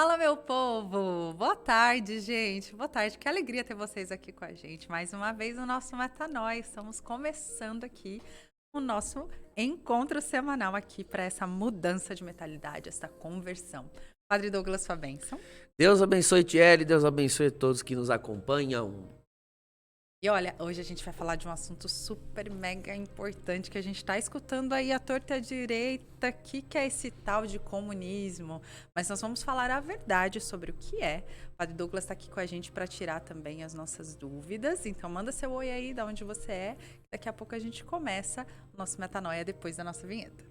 Fala, meu povo! Boa tarde, gente. Boa tarde. Que alegria ter vocês aqui com a gente. Mais uma vez o nosso Metanóis. Estamos começando aqui o nosso encontro semanal aqui para essa mudança de mentalidade, essa conversão. Padre Douglas, sua bênção. Deus abençoe Thierry, Deus abençoe todos que nos acompanham. E olha, hoje a gente vai falar de um assunto super mega importante que a gente está escutando aí à torta e à direita, que é esse tal de comunismo. Mas nós vamos falar a verdade sobre o que é. O Padre Douglas está aqui com a gente para tirar também as nossas dúvidas. Então manda seu oi aí, de onde você é. Daqui a pouco a gente começa o nosso Metanoia depois da nossa vinheta.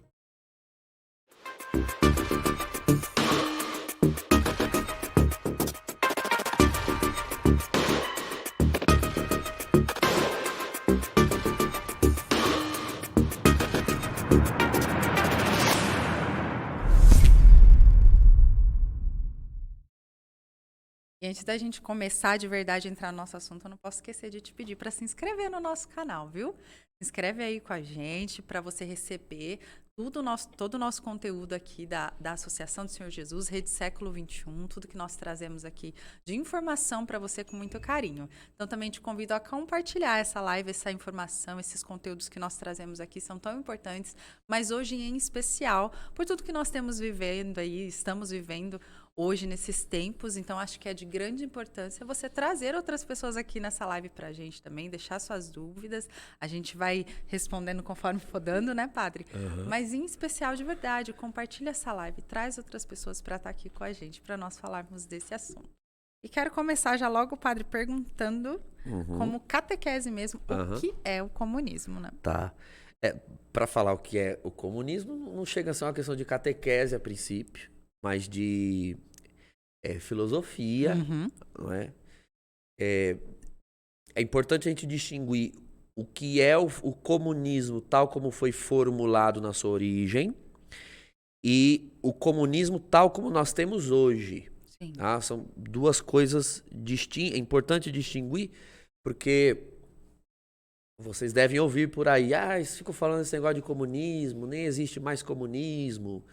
E antes da gente começar de verdade a entrar no nosso assunto, eu não posso esquecer de te pedir para se inscrever no nosso canal, viu? Se inscreve aí com a gente para você receber todo o nosso conteúdo aqui da Associação do Senhor Jesus, Rede Século XXI, tudo que nós trazemos aqui de informação para você com muito carinho. Então também te convido a compartilhar essa live, essa informação, esses conteúdos que nós trazemos aqui são tão importantes, mas hoje em especial, por tudo que nós temos vivendo aí, estamos vivendo hoje nesses tempos, então acho que é de grande importância você trazer outras pessoas aqui nessa live pra gente também, deixar suas dúvidas, a gente vai respondendo conforme for dando, né, Padre? Mas em especial, de verdade, compartilha essa live, traz outras pessoas para estar aqui com a gente, para nós falarmos desse assunto. E quero começar já logo, Padre, perguntando, como catequese mesmo, o que é o comunismo, né? Tá. Para falar o que é o comunismo, não chega a ser uma questão de catequese a princípio, mas de filosofia, não é? É importante a gente distinguir o que é o comunismo tal como foi formulado na sua origem e o comunismo tal como nós temos hoje. Sim. Tá? São duas coisas distintas. É importante distinguir porque vocês devem ouvir por aí, eles ficam falando esse negócio de comunismo, nem existe mais comunismo.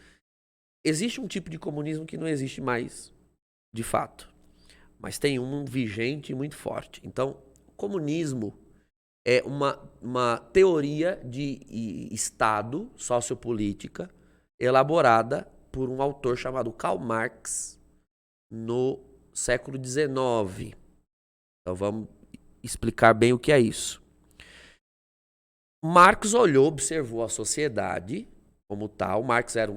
Existe um tipo de comunismo que não existe mais, de fato. Mas tem um vigente e muito forte. Então, o comunismo é uma teoria de Estado sociopolítica elaborada por um autor chamado Karl Marx no século XIX. Então, vamos explicar bem o que é isso. Marx olhou, observou a sociedade como tal. Marx era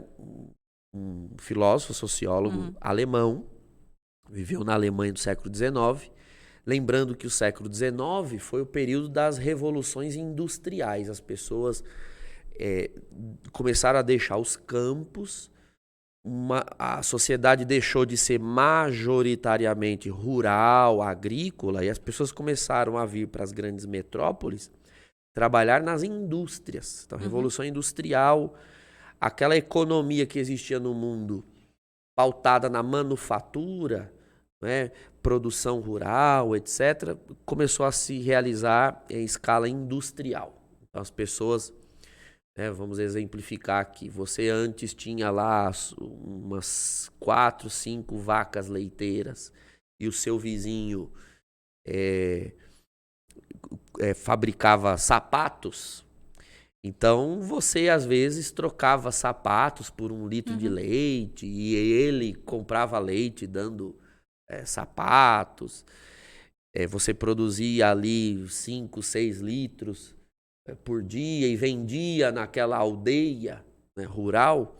um filósofo, sociólogo alemão, viveu na Alemanha do século XIX. Lembrando que o século XIX foi o período das revoluções industriais. As pessoas começaram a deixar os campos, a sociedade deixou de ser majoritariamente rural, agrícola, e as pessoas começaram a vir para as grandes metrópoles trabalhar nas indústrias. Então, a Revolução Industrial, aquela economia que existia no mundo pautada na manufatura, né, produção rural, etc., começou a se realizar em escala industrial. Então, as pessoas, vamos exemplificar aqui, você antes tinha lá umas 4, 5 vacas leiteiras e o seu vizinho fabricava sapatos. Então, você, às vezes, trocava sapatos por 1 litro de leite e ele comprava leite dando sapatos. Você produzia ali 5, 6 litros por dia e vendia naquela aldeia, né, rural.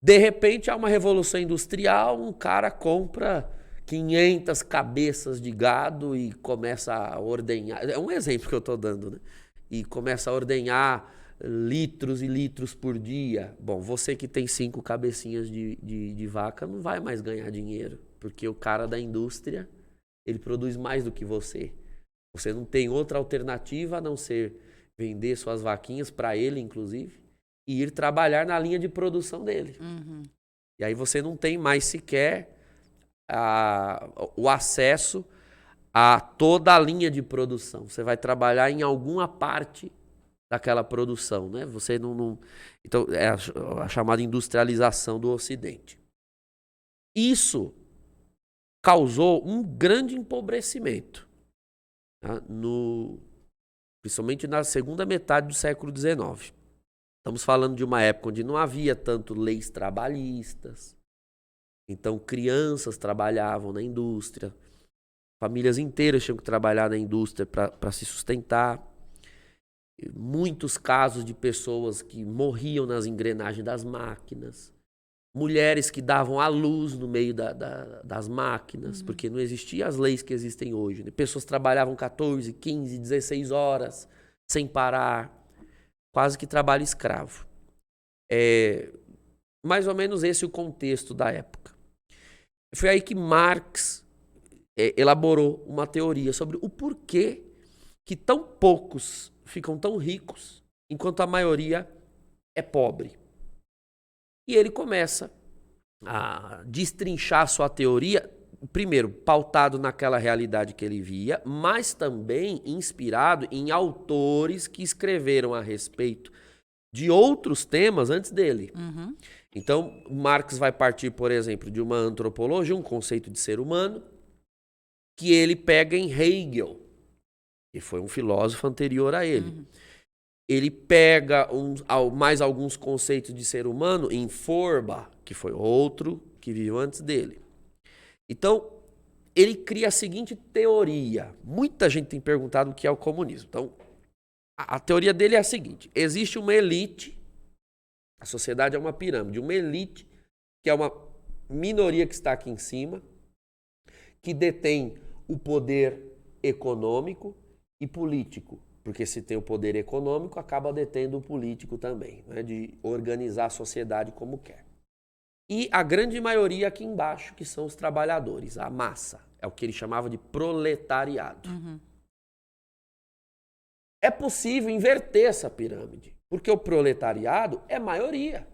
De repente, há uma revolução industrial, um cara compra 500 cabeças de gado e começa a ordenhar. É um exemplo que eu estou dando, né? E começa a ordenhar litros e litros por dia. Bom, você que tem 5 cabecinhas de vaca não vai mais ganhar dinheiro, porque o cara da indústria, ele produz mais do que você. Você não tem outra alternativa a não ser vender suas vaquinhas para ele, inclusive, e ir trabalhar na linha de produção dele. E aí você não tem mais sequer o acesso a toda a linha de produção. Você vai trabalhar em alguma parte daquela produção, né? Você não... Então, é a chamada industrialização do Ocidente. Isso causou um grande empobrecimento, tá? Principalmente na segunda metade do século XIX. Estamos falando de uma época onde não havia tanto leis trabalhistas, então crianças trabalhavam na indústria, famílias inteiras tinham que trabalhar na indústria para se sustentar. Muitos casos de pessoas que morriam nas engrenagens das máquinas, mulheres que davam à luz no meio das máquinas, porque não existiam as leis que existem hoje, né? Pessoas trabalhavam 14, 15, 16 horas sem parar, quase que trabalho escravo. Mais ou menos esse é o contexto da época. Foi aí que Marx elaborou uma teoria sobre o porquê que tão poucos ficam tão ricos, enquanto a maioria é pobre. E ele começa a destrinchar sua teoria, primeiro, pautado naquela realidade que ele via, mas também inspirado em autores que escreveram a respeito de outros temas antes dele. Então, Marx vai partir, por exemplo, de uma antropologia, um conceito de ser humano, que ele pega em Hegel, que foi um filósofo anterior a ele. Ele pega mais alguns conceitos de ser humano em Feuerbach, que foi outro que viveu antes dele. Então, ele cria a seguinte teoria. Muita gente tem perguntado o que é o comunismo. Então, a teoria dele é a seguinte: existe uma elite, a sociedade é uma pirâmide, uma elite, que é uma minoria que está aqui em cima, que detém o poder econômico e político. Porque se tem o poder econômico, acaba detendo o político também, né? De organizar a sociedade como quer. E a grande maioria aqui embaixo, que são os trabalhadores, a massa. É o que ele chamava de proletariado. É possível inverter essa pirâmide, porque o proletariado é maioria.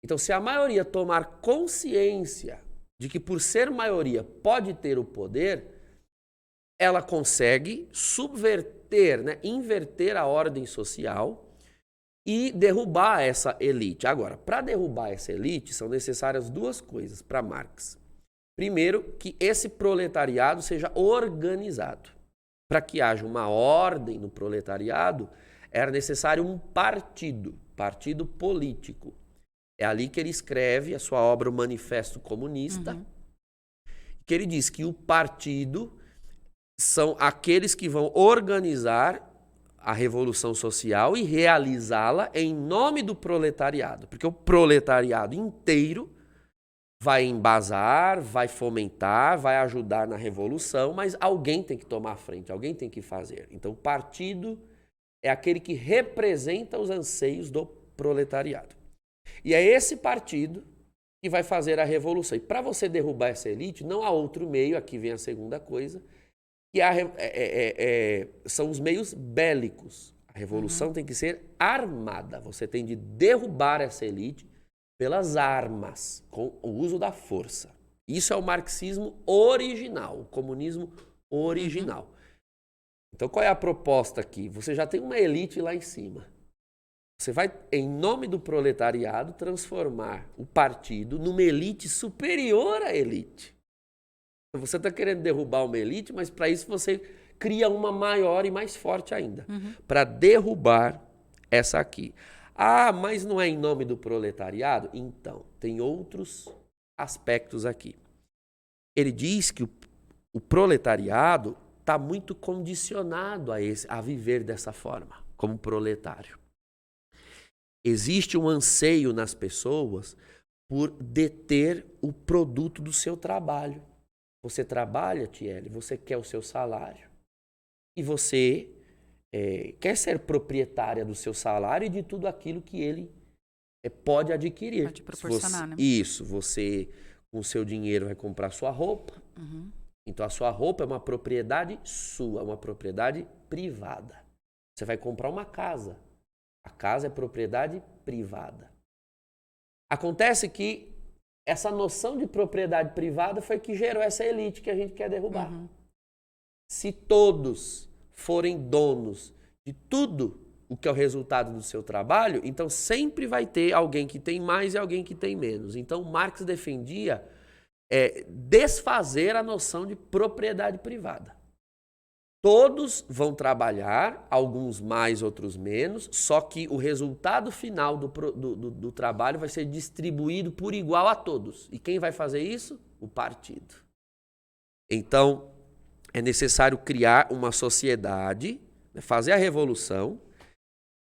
Então, se a maioria tomar consciência de que por ser maioria pode ter o poder, ela consegue subverter, né, inverter a ordem social e derrubar essa elite. Agora, para derrubar essa elite, são necessárias duas coisas para Marx. Primeiro, que esse proletariado seja organizado. Para que haja uma ordem no proletariado, era necessário um partido político. É ali que ele escreve a sua obra, o Manifesto Comunista, que ele diz que o partido são aqueles que vão organizar a revolução social e realizá-la em nome do proletariado. Porque o proletariado inteiro vai embasar, vai fomentar, vai ajudar na revolução, mas alguém tem que tomar a frente, alguém tem que fazer. Então, o partido é aquele que representa os anseios do proletariado. E é esse partido que vai fazer a revolução. E para você derrubar essa elite, não há outro meio, aqui vem a segunda coisa, que são os meios bélicos. A revolução tem que ser armada. Você tem de derrubar essa elite pelas armas, com o uso da força. Isso é o marxismo original, o comunismo original. Então, qual é a proposta aqui? Você já tem uma elite lá em cima. Você vai, em nome do proletariado, transformar o partido numa elite superior à elite. Você está querendo derrubar uma elite, mas para isso você cria uma maior e mais forte ainda. Para derrubar essa aqui. Ah, mas não é em nome do proletariado? Então, tem outros aspectos aqui. Ele diz que o proletariado está muito condicionado a viver dessa forma, como proletário. Existe um anseio nas pessoas por deter o produto do seu trabalho. Você trabalha, Tiele, você quer o seu salário. E você quer ser proprietária do seu salário e de tudo aquilo que ele pode adquirir. Pode proporcionar, né? Isso, você com o seu dinheiro vai comprar sua roupa. Então a sua roupa é uma propriedade sua, uma propriedade privada. Você vai comprar uma casa. A casa é propriedade privada. Acontece que essa noção de propriedade privada foi que gerou essa elite que a gente quer derrubar. Se todos forem donos de tudo o que é o resultado do seu trabalho, então sempre vai ter alguém que tem mais e alguém que tem menos. Então Marx defendia desfazer a noção de propriedade privada. Todos vão trabalhar, alguns mais, outros menos, só que o resultado final do trabalho vai ser distribuído por igual a todos. E quem vai fazer isso? O partido. Então, é necessário criar uma sociedade, fazer a revolução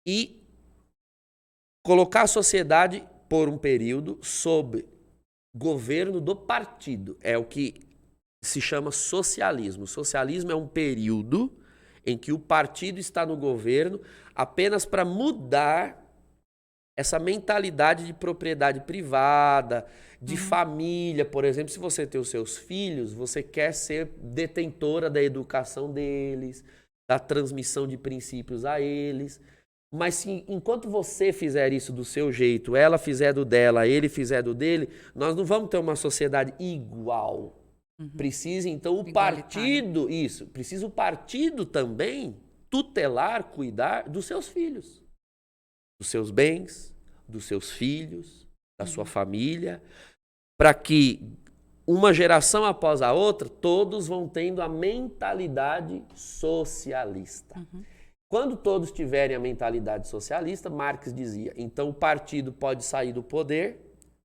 e colocar a sociedade por um período sob governo do partido. É o que se chama socialismo. O socialismo é um período em que o partido está no governo apenas para mudar essa mentalidade de propriedade privada, de família. Por exemplo, se você tem os seus filhos, você quer ser detentora da educação deles, da transmissão de princípios a eles. Mas se enquanto você fizer isso do seu jeito, ela fizer do dela, ele fizer do dele, nós não vamos ter uma sociedade igual. Precisa, então, o partido, precisa o partido também tutelar, cuidar dos seus filhos, dos seus bens, dos seus filhos, da sua família, para que uma geração após a outra, todos vão tendo a mentalidade socialista. Quando todos tiverem a mentalidade socialista, Marx dizia, então o partido pode sair do poder,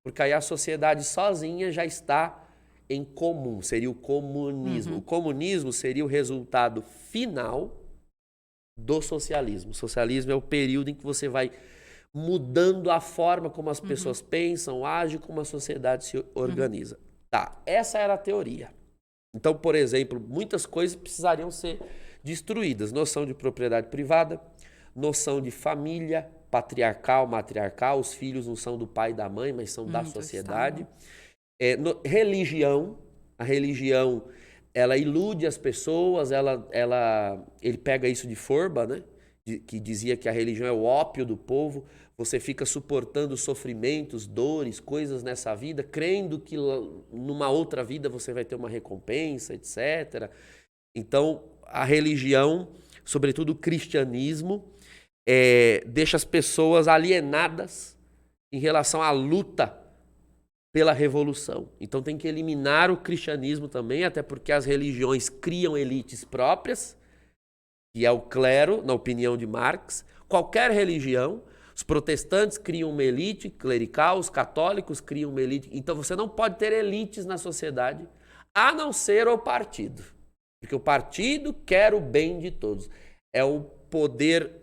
porque aí a sociedade sozinha já está em comum, seria o comunismo. O comunismo seria o resultado final do socialismo. O socialismo é o período em que você vai mudando a forma como as pessoas pensam, agem, como a sociedade se organiza. Tá, essa era a teoria. Então, por exemplo, muitas coisas precisariam ser destruídas. Noção de propriedade privada, noção de família, patriarcal, matriarcal, os filhos não são do pai e da mãe, mas são da sociedade. Religião, a religião, ela ilude as pessoas, ele pega isso de Forba, né? Que dizia que a religião é o ópio do povo, você fica suportando sofrimentos, dores, coisas nessa vida, crendo que numa outra vida você vai ter uma recompensa, etc. Então, a religião, sobretudo o cristianismo, deixa as pessoas alienadas em relação à luta pela revolução. Então tem que eliminar o cristianismo também, até porque as religiões criam elites próprias, que é o clero, na opinião de Marx. Qualquer religião, os protestantes criam uma elite clerical, os católicos criam uma elite. Então você não pode ter elites na sociedade, a não ser o partido. Porque o partido quer o bem de todos. É o poder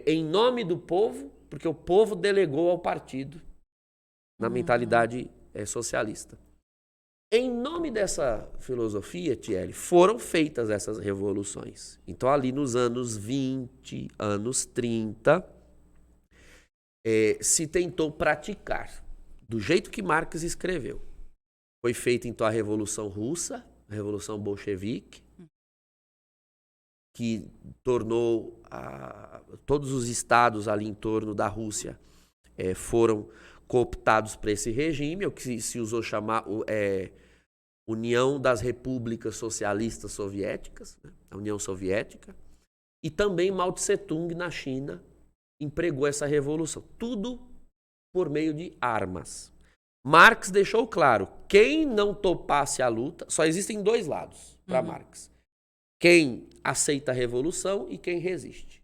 em nome do povo, porque o povo delegou ao partido na mentalidade socialista. Em nome dessa filosofia, Thierry, foram feitas essas revoluções. Então, ali nos anos 20, anos 30, se tentou praticar do jeito que Marx escreveu. Foi feita, então, a Revolução Russa, a Revolução Bolchevique, que tornou todos os estados ali em torno da Rússia foram cooptados para esse regime, o que se usou chamar União das Repúblicas Socialistas Soviéticas, né? A União Soviética, e também Mao Tse-tung na China empregou essa revolução, tudo por meio de armas. Marx deixou claro, quem não topasse a luta, só existem dois lados para Marx, quem aceita a revolução e quem resiste.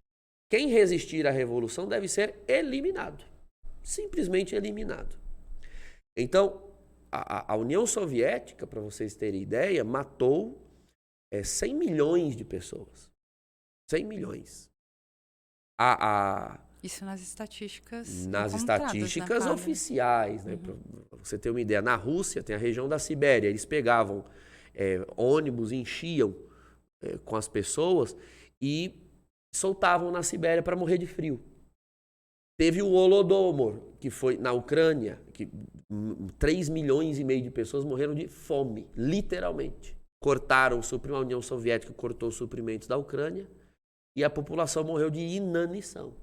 Quem resistir à revolução deve ser eliminado. Simplesmente eliminado. Então, a União Soviética, para vocês terem ideia, matou 100 milhões de pessoas. 100 milhões. Isso nas estatísticas nas estatísticas oficiais. Né? Para você ter uma ideia, na Rússia tem a região da Sibéria. Eles pegavam ônibus, enchiam com as pessoas e soltavam na Sibéria para morrer de frio. Teve o Holodomor, que foi na Ucrânia, que 3 milhões e meio de pessoas morreram de fome, literalmente. Cortaram o suprimento, a União Soviética cortou os suprimentos da Ucrânia e a população morreu de inanição.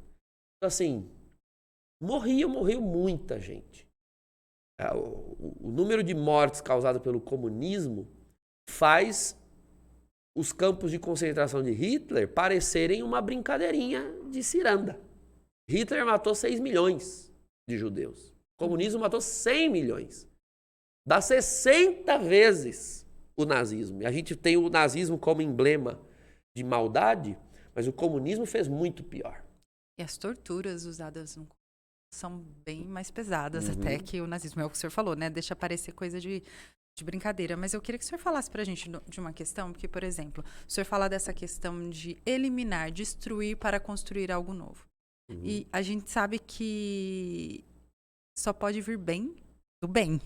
Então, assim, morreu muita gente. O número de mortes causado pelo comunismo faz os campos de concentração de Hitler parecerem uma brincadeirinha de ciranda. Hitler matou 6 milhões de judeus. O comunismo matou 100 milhões. dá 60 vezes o nazismo. E a gente tem o nazismo como emblema de maldade, mas o comunismo fez muito pior. E as torturas usadas no são bem mais pesadas até que o nazismo. É o que o senhor falou, né? Deixa parecer coisa de brincadeira. Mas eu queria que o senhor falasse pra gente de uma questão, porque, por exemplo, o senhor fala dessa questão de eliminar, destruir para construir algo novo. E a gente sabe que só pode vir bem do bem.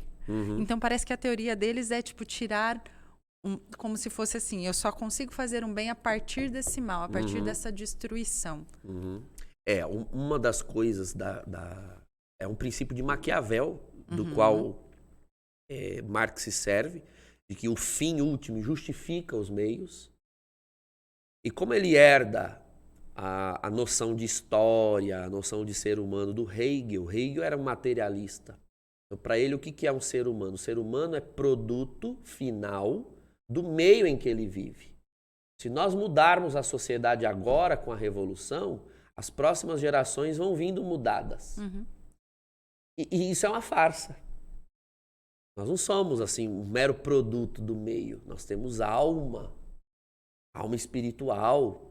Então parece que a teoria deles é, tipo, tirar como se fosse assim, eu só consigo fazer um bem a partir desse mal, a partir dessa destruição. Uma das coisas é um princípio de Maquiavel, do qual Marx se serve, de que o fim último justifica os meios. E como ele herda a noção de história, a noção de ser humano do Hegel, Hegel era um materialista. Então, para ele, o que é um ser humano? O ser humano é produto final do meio em que ele vive. Se nós mudarmos a sociedade agora com a revolução, as próximas gerações vão vindo mudadas. E isso é uma farsa. Nós não somos assim um mero produto do meio. Nós temos alma espiritual.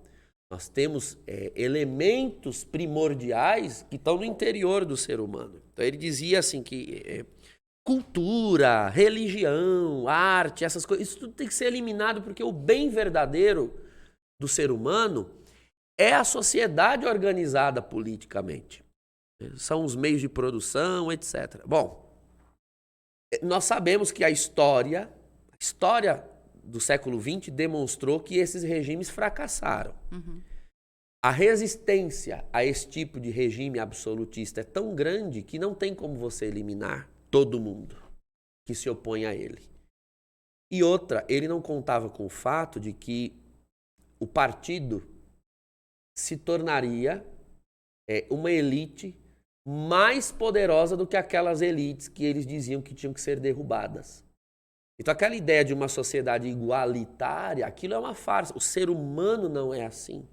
Nós temos elementos primordiais que estão no interior do ser humano. Então ele dizia assim que cultura, religião, arte, essas coisas, isso tudo tem que ser eliminado porque o bem verdadeiro do ser humano é a sociedade organizada politicamente. São os meios de produção, etc. Bom, nós sabemos que a história do século XX demonstrou que esses regimes fracassaram. A resistência a esse tipo de regime absolutista é tão grande que não tem como você eliminar todo mundo que se opõe a ele. E outra, ele não contava com o fato de que o partido se tornaria uma elite mais poderosa do que aquelas elites que eles diziam que tinham que ser derrubadas. Então aquela ideia de uma sociedade igualitária, aquilo é uma farsa. O ser humano não é assim.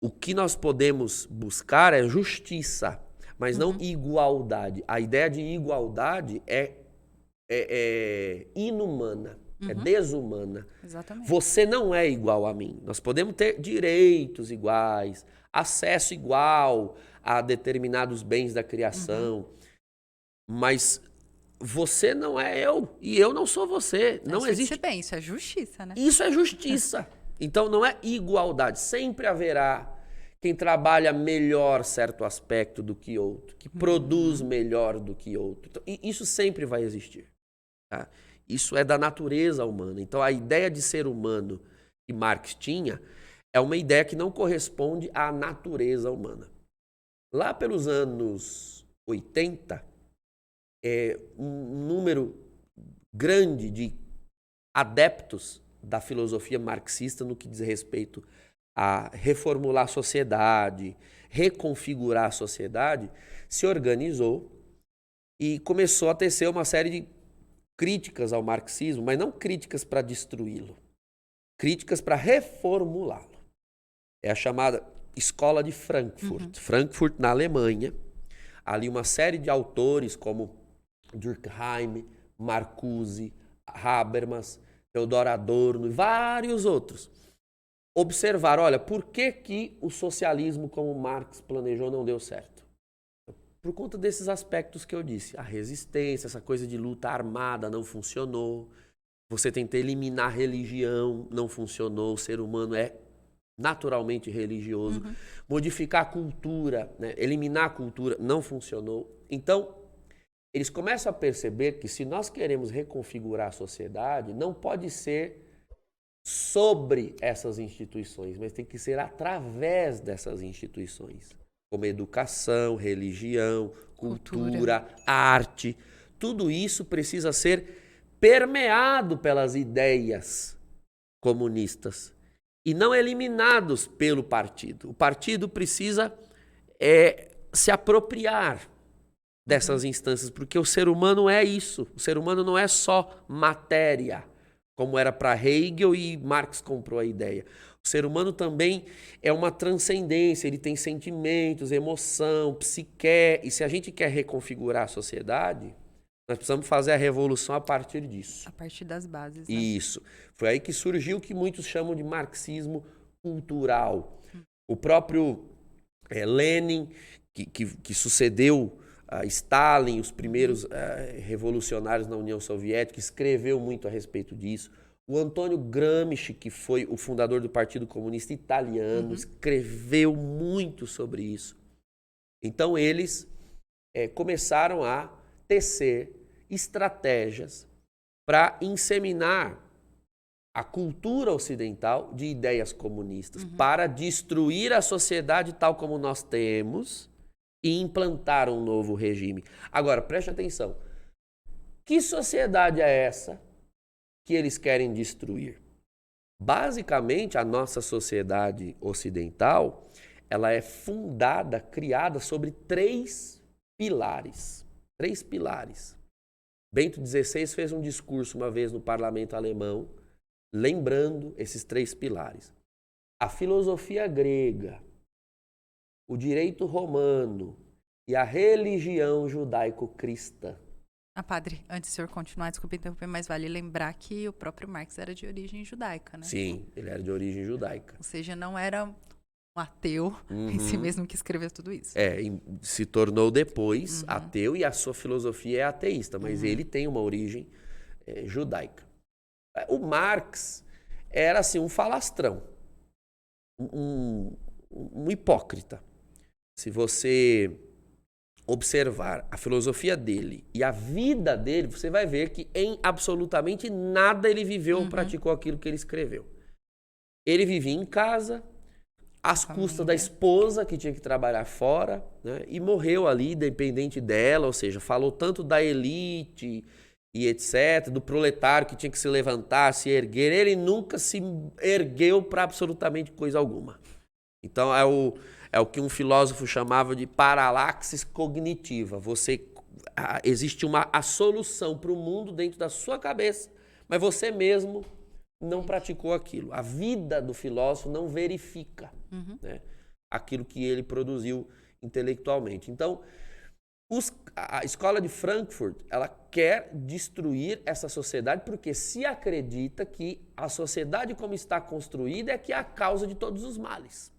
O que nós podemos buscar é justiça, mas não igualdade. A ideia de igualdade é inumana, é desumana. Exatamente. Você não é igual a mim. Nós podemos ter direitos iguais, acesso igual a determinados bens da criação, mas você não é eu e eu não sou você. Não existe. Bem, isso é justiça, né? Isso é justiça. Então não é igualdade. Sempre haverá quem trabalha melhor certo aspecto do que outro, que produz melhor do que outro. Então, isso sempre vai existir. Tá? Isso é da natureza humana. Então a ideia de ser humano que Marx tinha é uma ideia que não corresponde à natureza humana. Lá pelos anos 80, um número grande de adeptos da filosofia marxista no que diz respeito a reformular a sociedade, reconfigurar a sociedade, se organizou e começou a tecer uma série de críticas ao marxismo, mas não críticas para destruí-lo, críticas para reformulá-lo. É a chamada Escola de Frankfurt, Frankfurt na Alemanha. Ali uma série de autores como Durkheim, Marcuse, Habermas, Theodor Adorno e vários outros observaram, olha, por que o socialismo como Marx planejou não deu certo? Por conta desses aspectos que eu disse. A resistência, essa coisa de luta armada não funcionou. Você tentar eliminar a religião, não funcionou. O ser humano é naturalmente religioso. Modificar a cultura, né? Eliminar a cultura, não funcionou. Então, eles começam a perceber que se nós queremos reconfigurar a sociedade, não pode ser sobre essas instituições, mas tem que ser através dessas instituições, como educação, religião, cultura, arte. Tudo isso precisa ser permeado pelas ideias comunistas e não eliminados pelo partido. O partido precisa se apropriar dessas instâncias, porque o ser humano é isso. O ser humano não é só matéria, como era para Hegel e Marx comprou a ideia. O ser humano também é uma transcendência, ele tem sentimentos, emoção, psique. E se a gente quer reconfigurar a sociedade, Nós precisamos fazer a revolução a partir disso. A partir das bases, né? Isso. Foi aí que surgiu o que muitos chamam de marxismo cultural. O próprio Lenin, que sucedeu a Stalin, os primeiros revolucionários na União Soviética, escreveu muito a respeito disso. O Antônio Gramsci, que foi o fundador do Partido Comunista Italiano, escreveu muito sobre isso. Então, eles começaram a tecer estratégias para inseminar a cultura ocidental de ideias comunistas, para destruir a sociedade tal como nós temos e implantar um novo regime. Agora, preste atenção. Que sociedade é essa que eles querem destruir? Basicamente, a nossa sociedade ocidental, ela é fundada, criada sobre 3 pilares. 3 pilares. Bento XVI fez um discurso uma vez no parlamento alemão, lembrando esses 3 pilares. A filosofia grega, o direito romano e a religião judaico-cristã. Padre, antes do senhor continuar, desculpe interromper, mas vale lembrar que o próprio Marx era de origem judaica, né? Sim, ele era de origem judaica. Ou seja, não era um ateu em si mesmo que escreveu tudo isso. Se tornou depois ateu e a sua filosofia é ateísta, mas ele tem uma origem judaica. O Marx era assim um falastrão, um hipócrita. Se você observar a filosofia dele e a vida dele, você vai ver que em absolutamente nada ele viveu ou praticou aquilo que ele escreveu. Ele vivia em casa, às custas da esposa, que tinha que trabalhar fora, né? E morreu ali, dependente dela, ou seja, falou tanto da elite e etc., do proletário que tinha que se levantar, se erguer. Ele nunca se ergueu para absolutamente coisa alguma. Então, é o que um filósofo chamava de paralaxe cognitiva. Existe a solução para o mundo dentro da sua cabeça, mas você mesmo não praticou aquilo. A vida do filósofo não verifica né, aquilo que ele produziu intelectualmente. Então, a escola de Frankfurt, ela quer destruir essa sociedade porque se acredita que a sociedade como está construída é que é a causa de todos os males.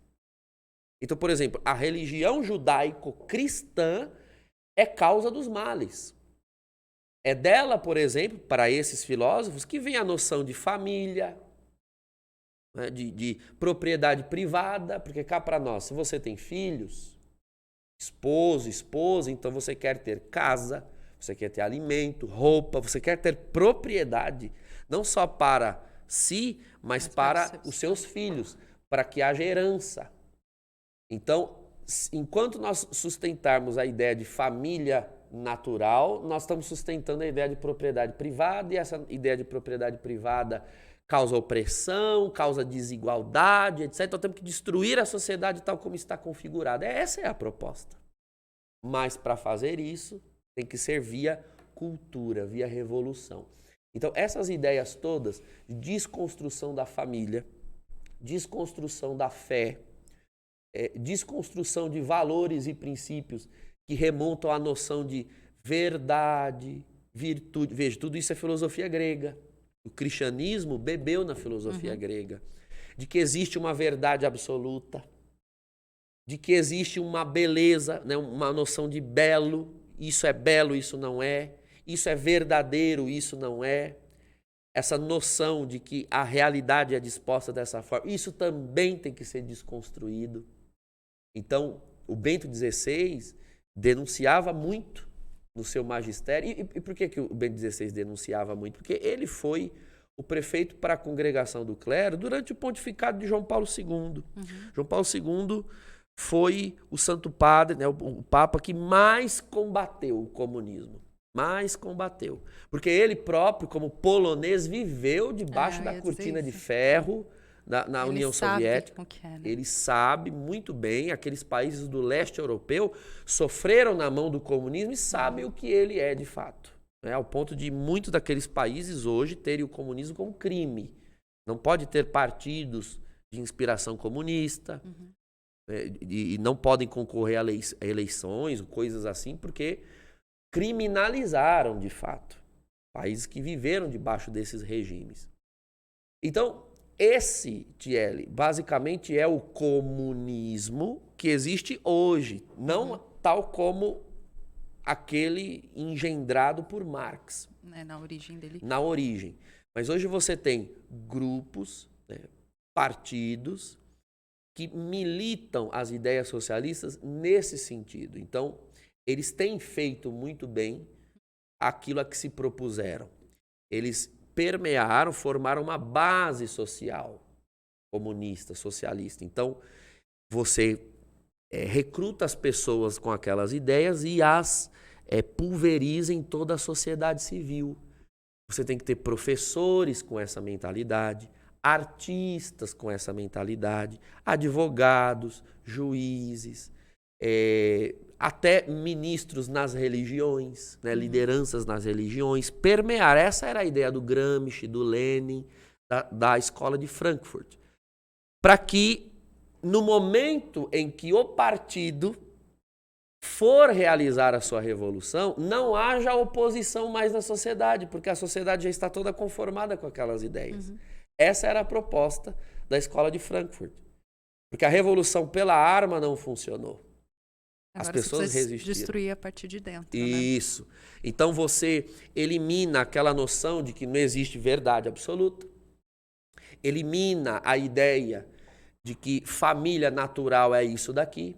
Então, por exemplo, a religião judaico-cristã é causa dos males. É dela, por exemplo, para esses filósofos, que vem a noção de família, né, de propriedade privada, porque cá para nós, se você tem filhos, esposo, esposa, então você quer ter casa, você quer ter alimento, roupa, você quer ter propriedade, não só para si, mas para os seus filhos, para que haja herança. Então, enquanto nós sustentarmos a ideia de família natural, nós estamos sustentando a ideia de propriedade privada, e essa ideia de propriedade privada causa opressão, causa desigualdade, etc. Então, temos que destruir a sociedade tal como está configurada. Essa é a proposta. Mas, para fazer isso, tem que ser via cultura, via revolução. Então, essas ideias todas de desconstrução da família, desconstrução da fé, desconstrução de valores e princípios que remontam à noção de verdade, virtude. Veja, tudo isso é filosofia grega. O cristianismo bebeu na filosofia grega. De que existe uma verdade absoluta, de que existe uma beleza, né, uma noção de belo, isso é belo, isso não é, isso é verdadeiro, isso não é. Essa noção de que a realidade é disposta dessa forma, isso também tem que ser desconstruído. Então, o Bento XVI denunciava muito no seu magistério. E por que o Bento XVI denunciava muito? Porque ele foi o prefeito para a congregação do clero durante o pontificado de João Paulo II. João Paulo II foi o santo padre, né, o papa que mais combateu o comunismo. Mais combateu. Porque ele próprio, como polonês, viveu debaixo da cortina de ferro na União Soviética. Ele sabe muito bem, aqueles países do leste europeu sofreram na mão do comunismo e sabem o que ele é de fato. Ao ponto de muitos daqueles países hoje terem o comunismo como crime. Não pode ter partidos de inspiração comunista, e não podem concorrer a eleições, coisas assim, porque criminalizaram de fato. Países que viveram debaixo desses regimes. Então, esse, Tiele, basicamente é o comunismo que existe hoje, não tal como aquele engendrado por Marx. Na origem dele. Na origem. Mas hoje você tem grupos, né, partidos, que militam as ideias socialistas nesse sentido. Então, eles têm feito muito bem aquilo a que se propuseram. Eles permearam, formaram uma base social comunista, socialista. Então, você recruta as pessoas com aquelas ideias e as pulveriza em toda a sociedade civil. Você tem que ter professores com essa mentalidade, artistas com essa mentalidade, advogados, juízes, até ministros nas religiões, né, lideranças nas religiões, permear. Essa era a ideia do Gramsci, do Lenin, da escola de Frankfurt. Para que, no momento em que o partido for realizar a sua revolução, não haja oposição mais na sociedade, porque a sociedade já está toda conformada com aquelas ideias. Essa era a proposta da escola de Frankfurt. Porque a revolução pela arma não funcionou. As pessoas resistiram. Destruir a partir de dentro. Isso. Né? Então você elimina aquela noção de que não existe verdade absoluta. Elimina a ideia de que família natural é isso daqui.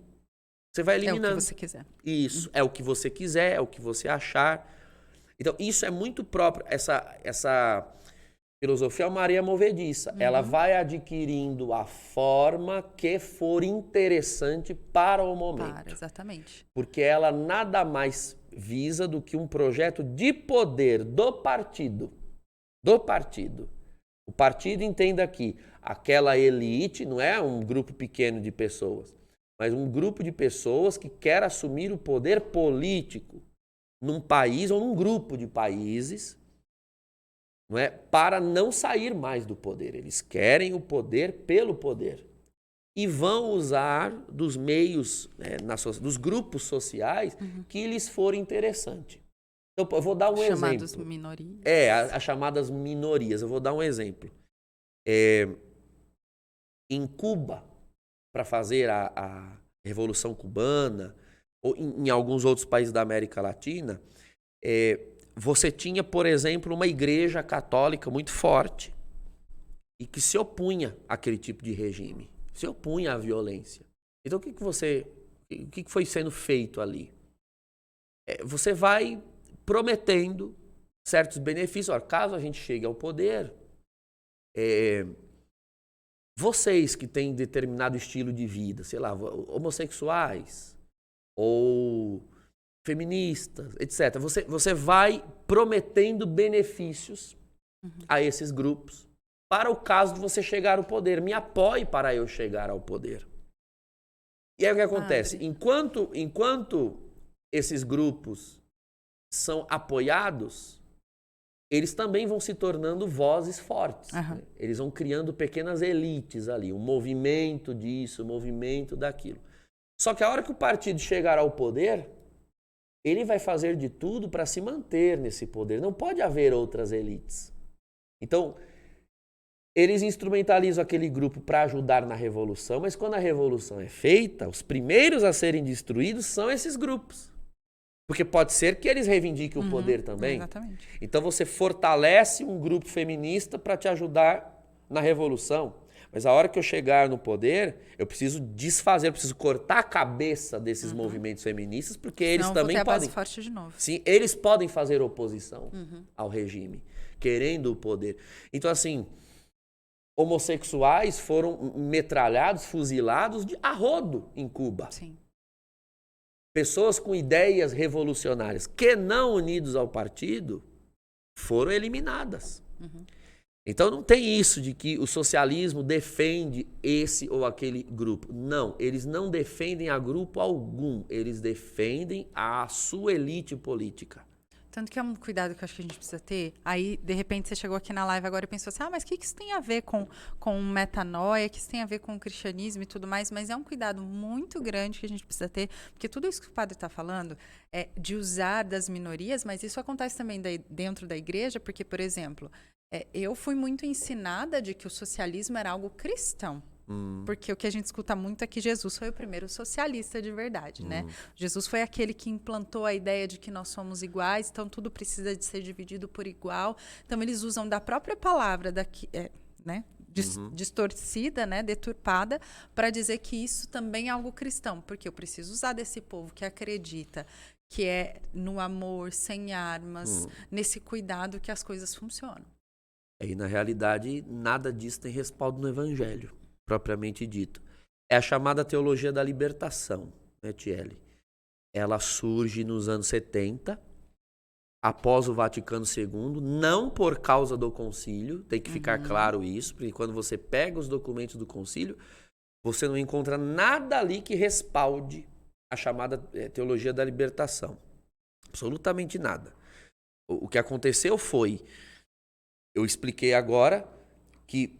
Você vai eliminando. É o que você quiser. Isso. É o que você quiser, é o que você achar. Então, isso é muito próprio. Essa filosofia é uma areia movediça. Ela vai adquirindo a forma que for interessante para o momento. Exatamente. Porque ela nada mais visa do que um projeto de poder do partido. Do partido. O partido, entenda aqui, aquela elite não é um grupo pequeno de pessoas, mas um grupo de pessoas que quer assumir o poder político num país ou num grupo de países, não é, para não sair mais do poder. Eles querem o poder pelo poder. E vão usar dos meios, né, dos grupos sociais que lhes for interessante. Então, eu vou dar um exemplo. Chamadas minorias. As chamadas minorias. Eu vou dar um exemplo. Em Cuba, para fazer a Revolução Cubana, ou em alguns outros países da América Latina, você tinha, por exemplo, uma igreja católica muito forte e que se opunha àquele tipo de regime, se opunha à violência. Então, o que foi sendo feito ali? Você vai prometendo certos benefícios. Ora, caso a gente chegue ao poder, vocês que têm determinado estilo de vida, sei lá, homossexuais ou feministas, etc. Você vai prometendo benefícios a esses grupos para o caso de você chegar ao poder. Me apoie para eu chegar ao poder. E aí o que acontece? Enquanto esses grupos são apoiados, eles também vão se tornando vozes fortes. Né? Eles vão criando pequenas elites ali, um movimento disso, um movimento daquilo. Só que a hora que o partido chegar ao poder, ele vai fazer de tudo para se manter nesse poder. Não pode haver outras elites. Então, eles instrumentalizam aquele grupo para ajudar na revolução, mas quando a revolução é feita, os primeiros a serem destruídos são esses grupos. Porque pode ser que eles reivindiquem o poder também. Exatamente. Então você fortalece um grupo feminista para te ajudar na revolução. Mas a hora que eu chegar no poder, eu preciso desfazer, eu preciso cortar a cabeça desses movimentos feministas, porque eles também podem. Forte de novo. Sim, eles podem fazer oposição ao regime, querendo o poder. Então, assim, homossexuais foram metralhados, fuzilados a rodo em Cuba. Sim. Pessoas com ideias revolucionárias que não unidos ao partido foram eliminadas. Então não tem isso de que o socialismo defende esse ou aquele grupo. Não, eles não defendem a grupo algum. Eles defendem a sua elite política. Tanto que é um cuidado que eu acho que a gente precisa ter. Aí, de repente, você chegou aqui na live agora e pensou assim, mas o que isso tem a ver com metanoia, que isso tem a ver com o cristianismo e tudo mais? Mas é um cuidado muito grande que a gente precisa ter, porque tudo isso que o padre está falando é de usar das minorias, mas isso acontece também dentro da igreja, porque, por exemplo, eu fui muito ensinada de que o socialismo era algo cristão. Porque o que a gente escuta muito é que Jesus foi o primeiro socialista de verdade, né? Jesus foi aquele que implantou a ideia de que nós somos iguais, então tudo precisa de ser dividido por igual. Então eles usam da própria palavra, né? Distorcida, né? Deturpada, para dizer que isso também é algo cristão, porque eu preciso usar desse povo que acredita que é no amor, sem armas, nesse cuidado que as coisas funcionam. E na realidade, nada disso tem respaldo no Evangelho, propriamente dito. É a chamada teologia da libertação, né, Tiele? Ela surge nos anos 70, após o Vaticano II, não por causa do concílio, tem que ficar claro isso, porque quando você pega os documentos do concílio, você não encontra nada ali que respalde a chamada teologia da libertação. Absolutamente nada. O que aconteceu foi, eu expliquei agora, que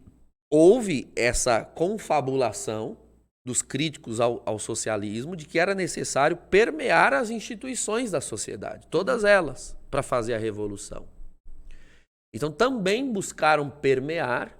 houve essa confabulação dos críticos ao socialismo de que era necessário permear as instituições da sociedade, todas elas, para fazer a revolução. Então também buscaram permear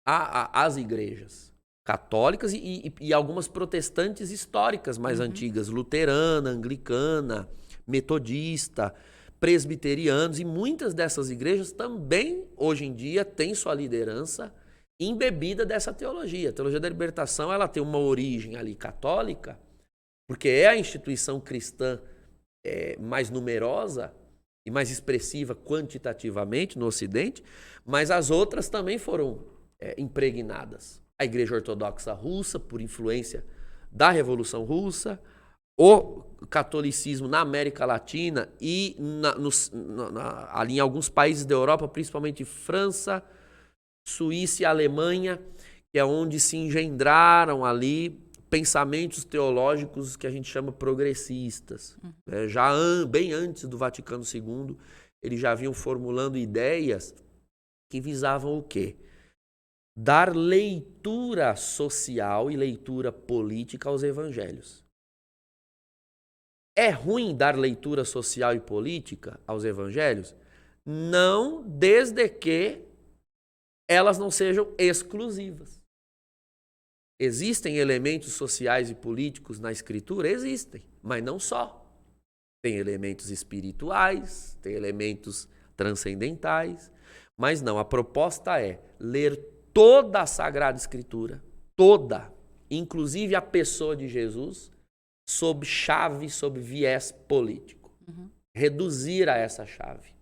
as igrejas católicas e algumas protestantes históricas mais antigas, luterana, anglicana, metodista, presbiterianos, e muitas dessas igrejas também, hoje em dia, têm sua liderança embebida dessa teologia. A teologia da libertação, ela tem uma origem ali católica, porque é a instituição cristã mais numerosa e mais expressiva quantitativamente no Ocidente, mas as outras também foram impregnadas. A Igreja Ortodoxa Russa, por influência da Revolução Russa, o catolicismo na América Latina e ali em alguns países da Europa, principalmente França, Suíça e Alemanha, que é onde se engendraram ali pensamentos teológicos que a gente chama progressistas. Já bem antes do Vaticano II, eles já vinham formulando ideias que visavam o quê? Dar leitura social e leitura política aos evangelhos. É ruim dar leitura social e política aos evangelhos? Não, desde que elas não sejam exclusivas. Existem elementos sociais e políticos na Escritura? Existem, mas não só. Tem elementos espirituais, tem elementos transcendentais, mas não, a proposta é ler toda a Sagrada Escritura, toda, inclusive a pessoa de Jesus, sob chave, sob viés político. Reduzir a essa chave.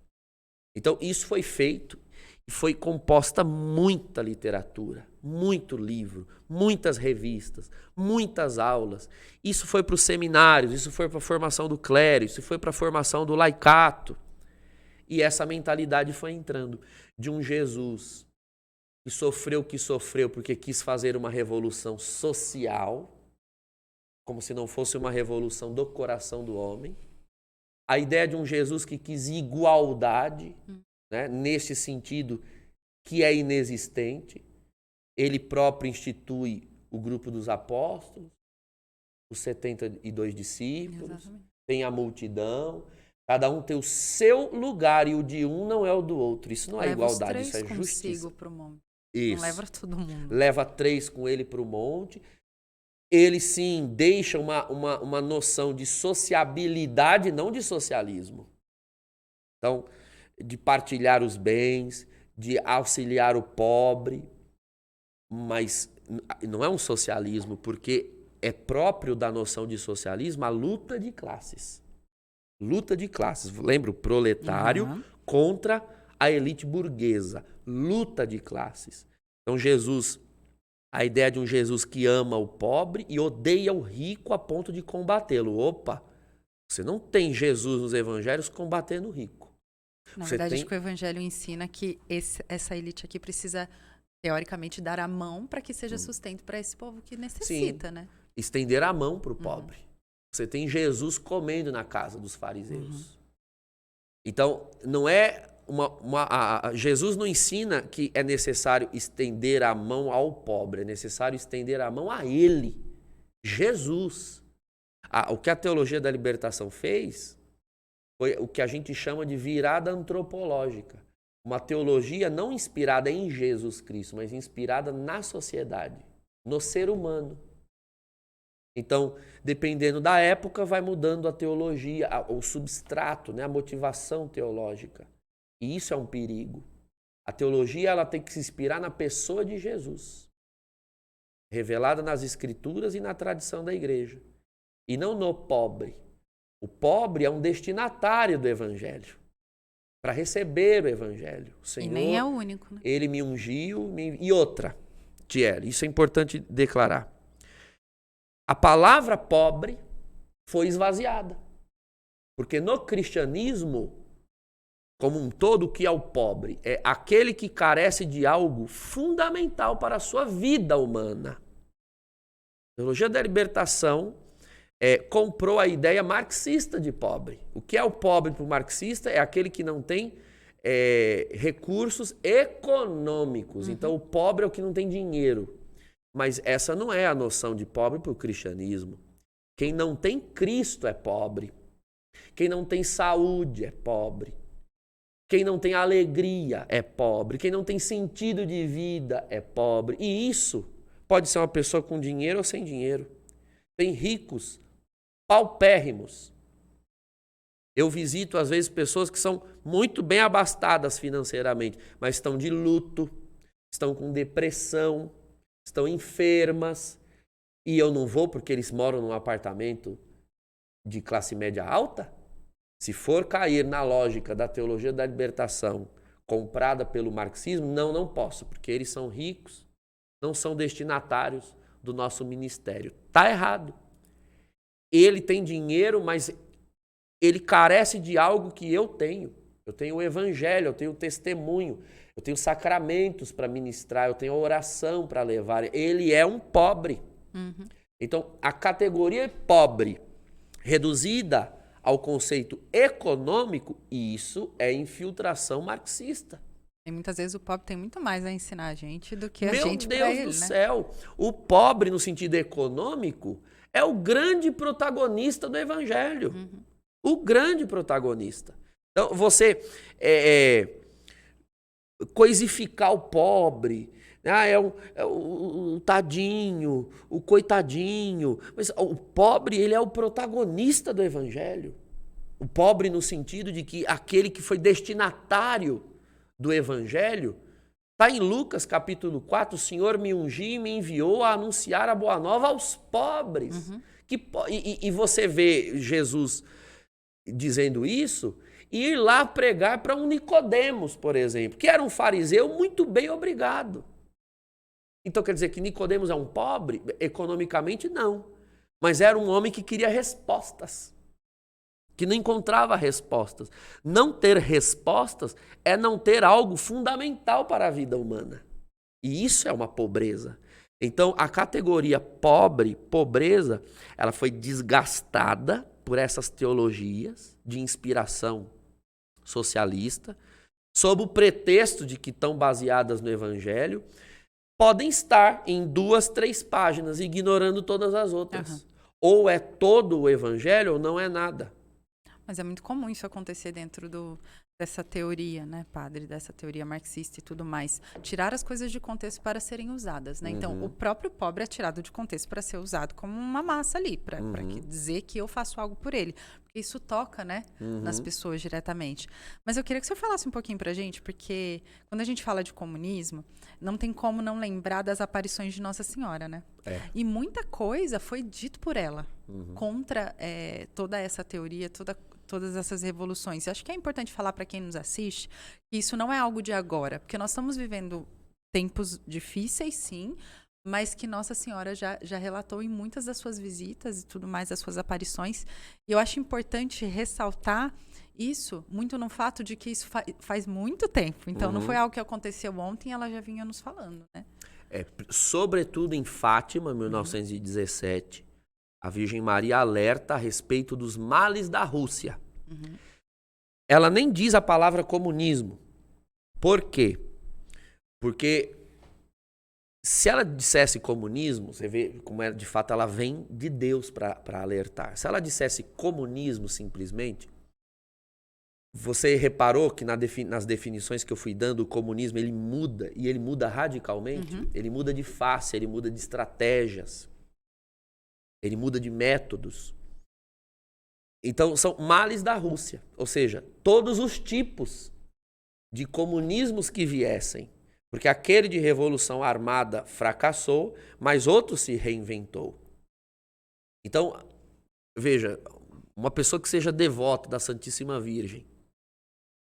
Então, isso foi feito e foi composta muita literatura, muito livro, muitas revistas, muitas aulas. Isso foi para os seminários, isso foi para a formação do clero, isso foi para a formação do laicato. E essa mentalidade foi entrando de um Jesus que sofreu o que sofreu porque quis fazer uma revolução social, como se não fosse uma revolução do coração do homem. A ideia de um Jesus que quis igualdade, né, nesse sentido que é inexistente. Ele próprio institui o grupo dos apóstolos, os 72 discípulos, exatamente. Tem a multidão, cada um tem o seu lugar e o de um não é o do outro. Isso não é igualdade, isso é justiça. Pro monte. Isso. Não leva todo mundo. Leva 3 com ele para o monte. Ele sim deixa uma noção de sociabilidade, não de socialismo. Então, de partilhar os bens, de auxiliar o pobre, mas não é um socialismo, porque é próprio da noção de socialismo a luta de classes. Luta de classes. Lembra o proletário contra a elite burguesa. Luta de classes. Então Jesus, a ideia de um Jesus que ama o pobre e odeia o rico a ponto de combatê-lo. Opa, você não tem Jesus nos evangelhos combatendo o rico. Na verdade, acho que o evangelho ensina que essa elite aqui precisa, teoricamente, dar a mão para que seja sustento para esse povo que necessita, né? Estender a mão para o pobre. Você tem Jesus comendo na casa dos fariseus. Então, não é Jesus não ensina que é necessário estender a mão ao pobre, é necessário estender a mão a ele, Jesus. O que a teologia da libertação fez foi o que a gente chama de virada antropológica. Uma teologia não inspirada em Jesus Cristo, mas inspirada na sociedade, no ser humano. Então, dependendo da época, vai mudando a teologia, o substrato, né, a motivação teológica. E isso é um perigo. A teologia ela tem que se inspirar na pessoa de Jesus, revelada nas Escrituras e na tradição da igreja, e não no pobre. O pobre é um destinatário do Evangelho, para receber o Evangelho. O Senhor, e nem é o único, né? Ele me ungiu. E outra, Thierry, isso é importante declarar. A palavra pobre foi esvaziada. Porque no cristianismo, como um todo, o que é o pobre? É aquele que carece de algo fundamental para a sua vida humana. A teologia da libertação comprou a ideia marxista de pobre. O que é o pobre para o marxista? É aquele que não tem recursos econômicos. Então, o pobre é o que não tem dinheiro. Mas essa não é a noção de pobre para o cristianismo. Quem não tem Cristo é pobre. Quem não tem saúde é pobre. Quem não tem alegria é pobre. Quem não tem sentido de vida é pobre. E isso pode ser uma pessoa com dinheiro ou sem dinheiro. Tem ricos paupérrimos. Eu visito, às vezes, pessoas que são muito bem abastadas financeiramente, mas estão de luto, estão com depressão, estão enfermas. E eu não vou porque eles moram num apartamento de classe média alta? Se for cair na lógica da teologia da libertação comprada pelo marxismo, não posso, porque eles são ricos, não são destinatários do nosso ministério. Está errado. Ele tem dinheiro, mas ele carece de algo que eu tenho. Eu tenho o evangelho, eu tenho o testemunho, eu tenho sacramentos para ministrar, eu tenho a oração para levar. Ele é um pobre. Então, a categoria pobre, reduzida ao conceito econômico, isso é infiltração marxista. E muitas vezes o pobre tem muito mais a ensinar a gente do que a gente para ele, Meu Deus do céu! O pobre, no sentido econômico, é o grande protagonista do evangelho. O grande protagonista. Então, você coisificar o pobre, o tadinho, o coitadinho. Mas o pobre, ele é o protagonista do evangelho. O pobre no sentido de que aquele que foi destinatário do evangelho, está em Lucas capítulo 4, o Senhor me ungiu e me enviou a anunciar a boa nova aos pobres. E você vê Jesus dizendo isso e ir lá pregar para um Nicodemos, por exemplo, que era um fariseu muito bem obrigado. Então quer dizer que Nicodemos é um pobre? Economicamente não. Mas era um homem que queria respostas, que não encontrava respostas. Não ter respostas é não ter algo fundamental para a vida humana. E isso é uma pobreza. Então a categoria pobreza, ela foi desgastada por essas teologias de inspiração socialista, sob o pretexto de que estão baseadas no evangelho, podem estar em 2, 3 páginas, ignorando todas as outras. Ou é todo o evangelho ou não é nada. Mas é muito comum isso acontecer dentro dessa teoria, né, padre? Dessa teoria marxista e tudo mais. Tirar as coisas de contexto para serem usadas, né? Então, o próprio pobre é tirado de contexto para ser usado como uma massa ali, para dizer que eu faço algo por ele. Porque isso toca, né, nas pessoas diretamente. Mas eu queria que você falasse um pouquinho pra gente, porque quando a gente fala de comunismo, não tem como não lembrar das aparições de Nossa Senhora, né? E muita coisa foi dito por ela contra toda essa teoria, todas essas revoluções. Eu acho que é importante falar para quem nos assiste que isso não é algo de agora, porque nós estamos vivendo tempos difíceis, sim, mas que Nossa Senhora já relatou em muitas das suas visitas e tudo mais, das suas aparições. E eu acho importante ressaltar isso muito no fato de que isso faz muito tempo. Então, não foi algo que aconteceu ontem, ela já vinha nos falando, né? Sobretudo em Fátima, 1917, a Virgem Maria alerta a respeito dos males da Rússia. ela nem diz a palavra comunismo. Por quê? Porque se ela dissesse comunismo, você vê como de fato ela vem de Deus para alertar. Se ela dissesse comunismo simplesmente, você reparou que nas definições que eu fui dando, o comunismo ele muda, e ele muda radicalmente? Ele muda de face, ele muda de estratégias, ele muda de métodos. Então, são males da Rússia, ou seja, todos os tipos de comunismos que viessem, porque aquele de revolução armada fracassou, mas outro se reinventou. Então, veja, uma pessoa que seja devota da Santíssima Virgem,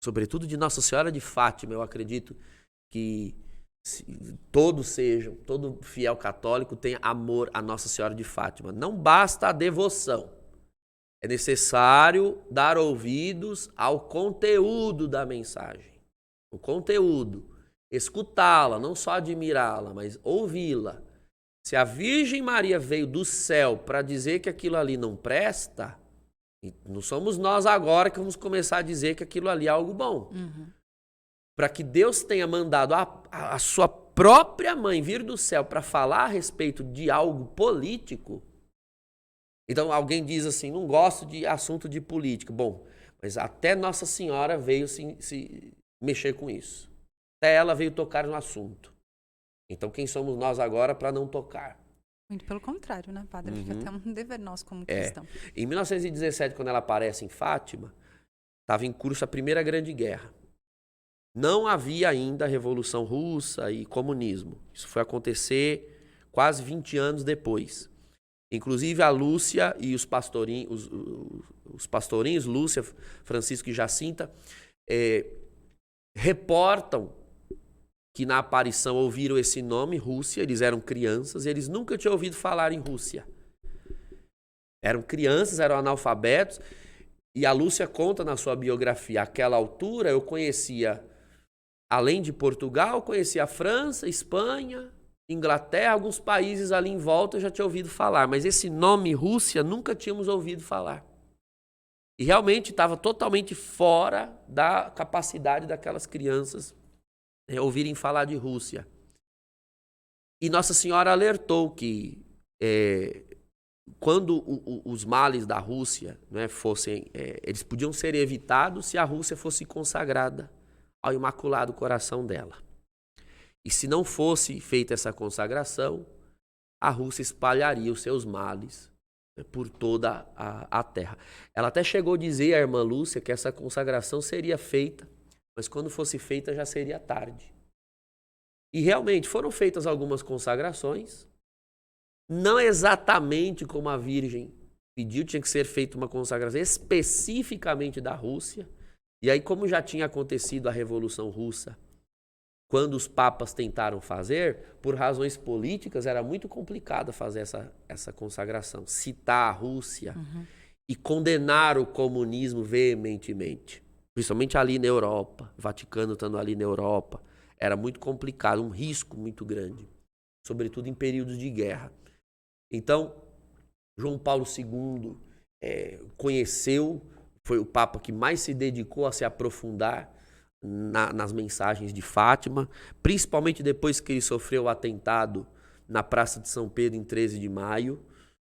sobretudo de Nossa Senhora de Fátima, eu acredito que todos sejam, todo fiel católico tenha amor a Nossa Senhora de Fátima. Não basta a devoção. É necessário dar ouvidos ao conteúdo da mensagem. O conteúdo. Escutá-la, não só admirá-la, mas ouvi-la. Se a Virgem Maria veio do céu para dizer que aquilo ali não presta, não somos nós agora que vamos começar a dizer que aquilo ali é algo bom. Para que Deus tenha mandado a sua própria mãe vir do céu para falar a respeito de algo político. Então alguém diz assim, não gosto de assunto de política. Bom, mas até Nossa Senhora veio se mexer com isso. Até ela veio tocar no assunto. Então quem somos nós agora para não tocar? Muito pelo contrário, né, padre? Fica até um dever nosso como cristão. Em 1917, quando ela aparece em Fátima, estava em curso a Primeira Grande Guerra. Não havia ainda a Revolução Russa e comunismo. Isso foi acontecer quase 20 anos depois. Inclusive a Lúcia e os pastorinhos, Lúcia, Francisco e Jacinta, reportam que na aparição ouviram esse nome, Rússia, eles eram crianças e eles nunca tinham ouvido falar em Rússia. Eram crianças, eram analfabetos, e a Lúcia conta na sua biografia, àquela altura eu conhecia, além de Portugal, conhecia a França, Espanha, Inglaterra, alguns países ali em volta eu já tinha ouvido falar, mas esse nome Rússia nunca tínhamos ouvido falar. E realmente estava totalmente fora da capacidade daquelas crianças ouvirem falar de Rússia. E Nossa Senhora alertou que quando os males da Rússia, né, eles podiam ser evitados se a Rússia fosse consagrada ao Imaculado Coração dela. E se não fosse feita essa consagração, a Rússia espalharia os seus males, né, por toda a terra. Ela até chegou a dizer, a irmã Lúcia, que essa consagração seria feita, mas quando fosse feita já seria tarde. E realmente foram feitas algumas consagrações, não exatamente como a Virgem pediu, tinha que ser feita uma consagração especificamente da Rússia. E aí, como já tinha acontecido a Revolução Russa, quando os papas tentaram fazer, por razões políticas, era muito complicado fazer essa consagração. Citar a Rússia e condenar o comunismo veementemente. Principalmente ali na Europa, o Vaticano estando ali na Europa. Era muito complicado, um risco muito grande. Sobretudo em períodos de guerra. Então, João Paulo II conheceu, foi o Papa que mais se dedicou a se aprofundar nas mensagens de Fátima, principalmente depois que ele sofreu o atentado na Praça de São Pedro em 13 de maio,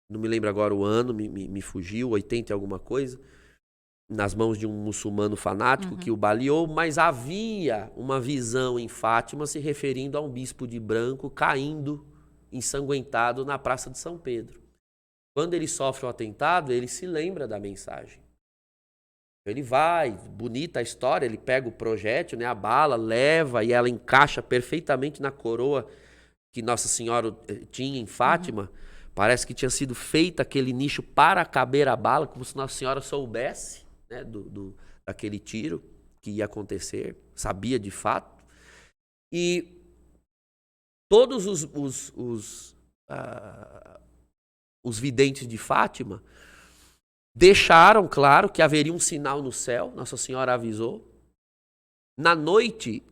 não me lembro agora o ano, me fugiu, 80 e alguma coisa, nas mãos de um muçulmano fanático que o baleou, mas havia uma visão em Fátima se referindo a um bispo de branco caindo ensanguentado na Praça de São Pedro. Quando ele sofre um atentado, ele se lembra da mensagem. Ele vai, bonita a história, ele pega o projétil, né, a bala, leva e ela encaixa perfeitamente na coroa que Nossa Senhora tinha em Fátima. Parece que tinha sido feito aquele nicho para caber a bala, como se Nossa Senhora soubesse, né, daquele tiro que ia acontecer, sabia de fato. E todos os videntes de Fátima deixaram claro que haveria um sinal no céu, Nossa Senhora avisou. Na noite,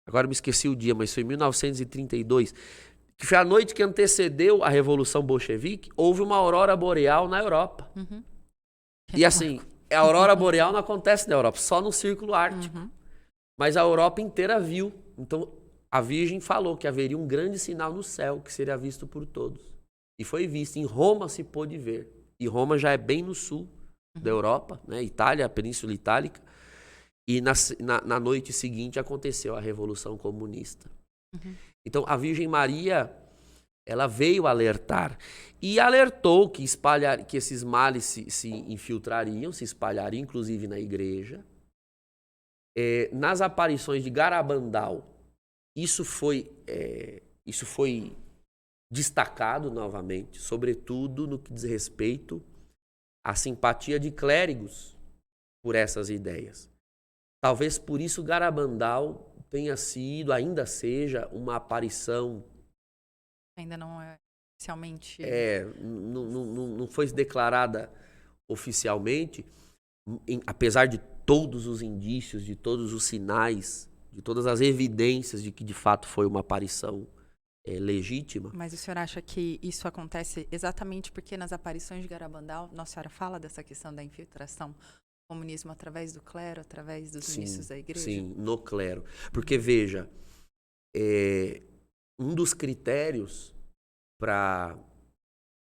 agora me esqueci o dia, mas foi em 1932, que foi a noite que antecedeu a Revolução Bolchevique, houve uma aurora boreal na Europa. E assim, A aurora boreal não acontece na Europa, só no Círculo Ártico. Mas a Europa inteira viu. Então, a Virgem falou que haveria um grande sinal no céu, que seria visto por todos. E foi visto. Em Roma se pôde ver. E Roma já é bem no sul da Europa, né? Itália, a Península Itálica. E na noite seguinte aconteceu a Revolução Comunista. Então, a Virgem Maria, ela veio alertar. E alertou que esses males se infiltrariam, se espalhariam, inclusive na igreja. Nas aparições de Garabandal, isso foi destacado novamente, sobretudo no que diz respeito à simpatia de clérigos por essas ideias. Talvez por isso Garabandal tenha sido, ainda seja, uma aparição... Ainda não é oficialmente... não foi declarada oficialmente, apesar de todos os indícios, de todos os sinais, de todas as evidências de que de fato foi uma aparição legítima. Mas o senhor acha que isso acontece exatamente porque nas aparições de Garabandal, Nossa Senhora fala dessa questão da infiltração do comunismo através do clero, através dos ministros da igreja? Sim, no clero. Porque, veja, um dos critérios para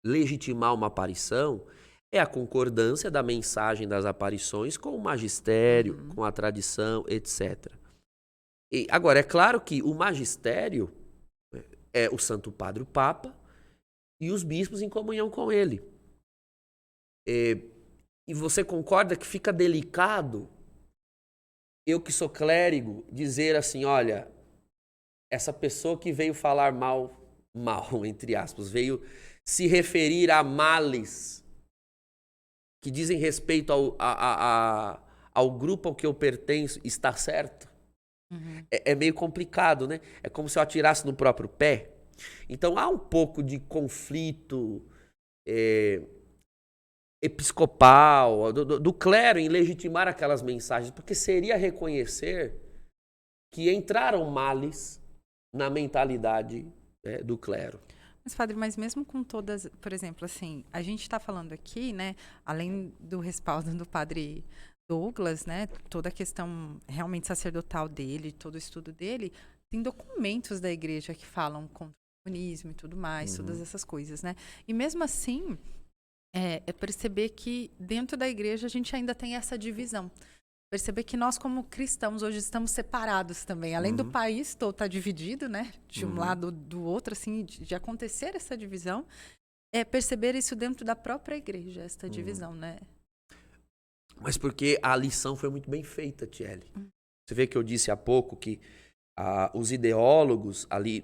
legitimar uma aparição é a concordância da mensagem das aparições com o magistério, com a tradição, etc. E, agora, é claro que o magistério é o Santo Padre, o Papa, e os bispos em comunhão com ele. E você concorda que fica delicado, eu que sou clérigo, dizer assim, olha, essa pessoa que veio falar mal, entre aspas, veio se referir a males que dizem respeito ao grupo ao que eu pertenço, está certo? É meio complicado, né? É como se eu atirasse no próprio pé. Então há um pouco de conflito episcopal, do clero em legitimar aquelas mensagens, porque seria reconhecer que entraram males na mentalidade do clero. Mas, padre, mesmo com todas, por exemplo, assim, a gente está falando aqui, né, além do respaldo do padre Douglas, né, toda a questão realmente sacerdotal dele, todo o estudo dele, tem documentos da igreja que falam contra o comunismo e tudo mais, todas essas coisas, né? E mesmo assim, é perceber que dentro da igreja a gente ainda tem essa divisão. Perceber que nós, como cristãos, hoje estamos separados também. Além do país todo estar dividido, né? De um lado do outro, assim, de acontecer essa divisão, perceber isso dentro da própria igreja, essa divisão, né? Mas porque a lição foi muito bem feita, Tiele. Você vê que eu disse há pouco que os ideólogos ali,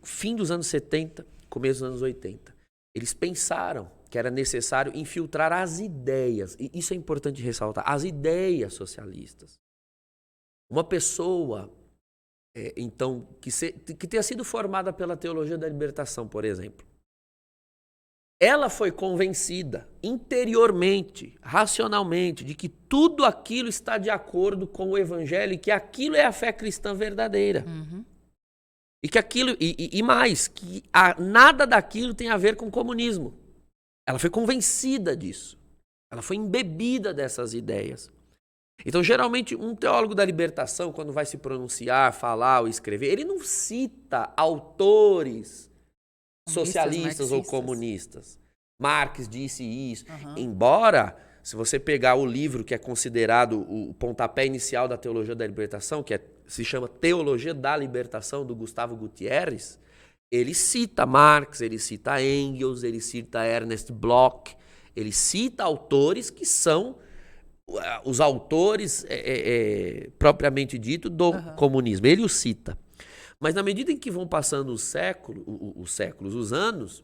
fim dos anos 70, começo dos anos 80, eles pensaram que era necessário infiltrar as ideias, e isso é importante ressaltar, as ideias socialistas. Uma pessoa, então, que tenha sido formada pela teologia da libertação, por exemplo, ela foi convencida interiormente, racionalmente, de que tudo aquilo está de acordo com o evangelho e que aquilo é a fé cristã verdadeira. E que aquilo, e mais, que nada daquilo tem a ver com o comunismo. Ela foi convencida disso. Ela foi embebida dessas ideias. Então, geralmente, um teólogo da libertação, quando vai se pronunciar, falar ou escrever, ele não cita autores socialistas ou comunistas. Marx disse isso. Embora, se você pegar o livro que é considerado o pontapé inicial da teologia da libertação, que se chama Teologia da Libertação, do Gustavo Gutierrez, ele cita Marx, ele cita Engels, ele cita Ernest Bloch, ele cita autores que são os autores propriamente dito do comunismo. Ele os cita. Mas na medida em que vão passando os séculos, os anos,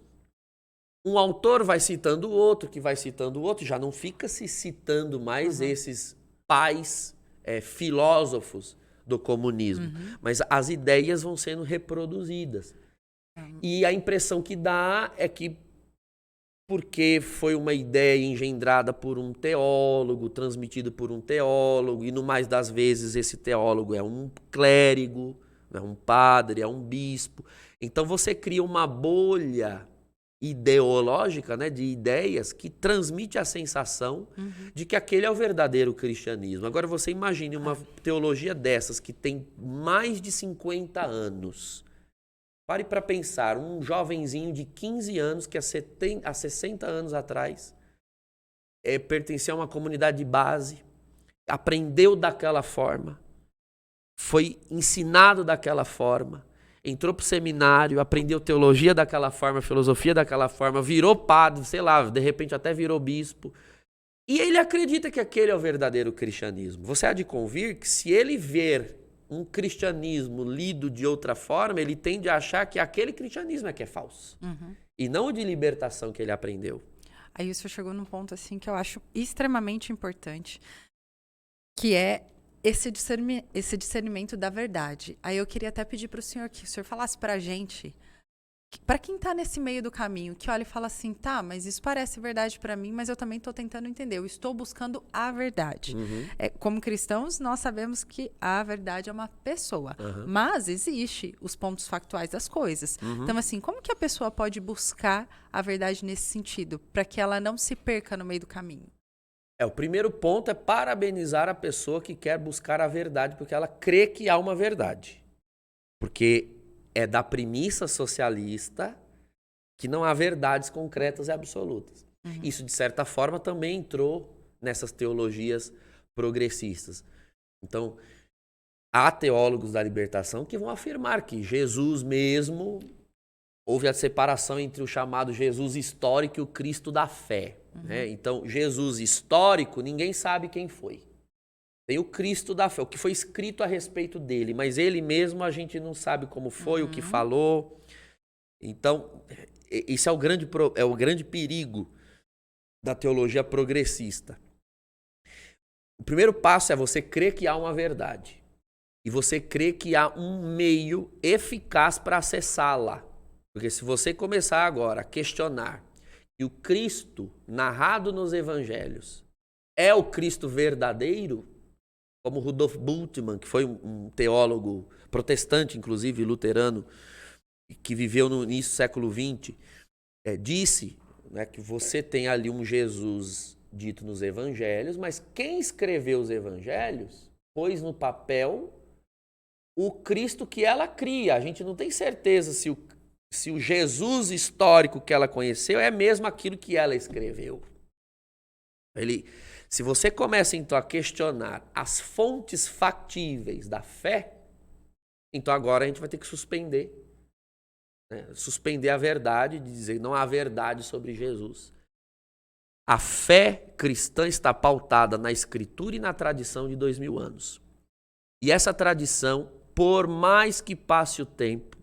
um autor vai citando o outro, que vai citando o outro, já não fica se citando mais esses pais filósofos do comunismo. Mas as ideias vão sendo reproduzidas. E a impressão que dá é que, porque foi uma ideia engendrada por um teólogo, transmitida por um teólogo, e no mais das vezes esse teólogo é um clérigo, é um padre, é um bispo. Então você cria uma bolha ideológica, né, de ideias, que transmite a sensação de que aquele é o verdadeiro cristianismo. Agora você imagine uma teologia dessas que tem mais de 50 anos. Pare para pensar, um jovenzinho de 15 anos que há 60 anos atrás pertencia a uma comunidade de base, aprendeu daquela forma, foi ensinado daquela forma, entrou para o seminário, aprendeu teologia daquela forma, filosofia daquela forma, virou padre, sei lá, de repente até virou bispo. E ele acredita que aquele é o verdadeiro cristianismo. Você há de convir que se ele ver um cristianismo lido de outra forma, ele tende a achar que aquele cristianismo é que é falso. E não o de libertação que ele aprendeu. Aí o senhor chegou num ponto assim que eu acho extremamente importante, que é esse discernimento da verdade. Aí eu queria até pedir para o senhor que o senhor falasse para a gente, para quem está nesse meio do caminho, que olha e fala assim, tá, mas isso parece verdade para mim, mas eu também estou tentando entender, eu estou buscando a verdade. Como cristãos, nós sabemos que a verdade é uma pessoa, mas existe os pontos factuais das coisas. Então, assim, como que a pessoa pode buscar a verdade nesse sentido, para que ela não se perca no meio do caminho? O primeiro ponto é parabenizar a pessoa que quer buscar a verdade, porque ela crê que há uma verdade. Porque é da premissa socialista que não há verdades concretas e absolutas. Isso, de certa forma, também entrou nessas teologias progressistas. Então, há teólogos da libertação que vão afirmar que Jesus mesmo, houve a separação entre o chamado Jesus histórico e o Cristo da fé. Né? Então, Jesus histórico, ninguém sabe quem foi. Tem o Cristo da fé, o que foi escrito a respeito dele, mas ele mesmo a gente não sabe como foi, o que falou. Então, isso é o grande perigo da teologia progressista. O primeiro passo é você crer que há uma verdade. E você crer que há um meio eficaz para acessá-la. Porque se você começar agora a questionar que o Cristo narrado nos evangelhos é o Cristo verdadeiro, como Rudolf Bultmann, que foi um teólogo protestante, inclusive luterano, que viveu no início do século XX, disse, né, que você tem ali um Jesus dito nos evangelhos, mas quem escreveu os evangelhos pôs no papel o Cristo que ela cria. A gente não tem certeza se o Jesus histórico que ela conheceu é mesmo aquilo que ela escreveu. Se você começa, então, a questionar as fontes factíveis da fé, então agora a gente vai ter que suspender. Né? Suspender a verdade, de dizer não há verdade sobre Jesus. A fé cristã está pautada na Escritura e na tradição de 2000 anos. E essa tradição, por mais que passe o tempo,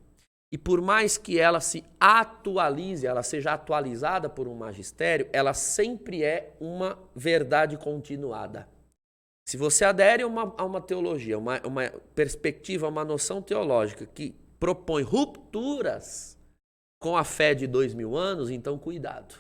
e por mais que ela se atualize, ela seja atualizada por um magistério, ela sempre é uma verdade continuada. Se você adere a uma teologia, uma perspectiva, uma noção teológica que propõe rupturas com a fé de 2000 anos, então cuidado.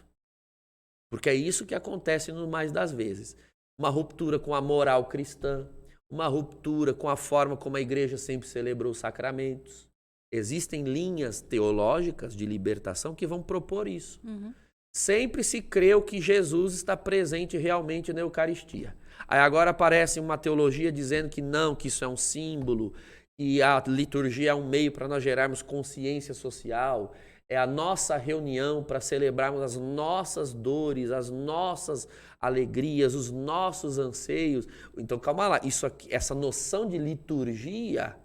Porque é isso que acontece no mais das vezes. Uma ruptura com a moral cristã, uma ruptura com a forma como a igreja sempre celebrou os sacramentos. Existem linhas teológicas de libertação que vão propor isso. Sempre se creu que Jesus está presente realmente na Eucaristia. Aí agora aparece uma teologia dizendo que não, que isso é um símbolo, que a liturgia é um meio para nós gerarmos consciência social, é a nossa reunião para celebrarmos as nossas dores, as nossas alegrias, os nossos anseios. Então calma lá, isso aqui, essa noção de liturgia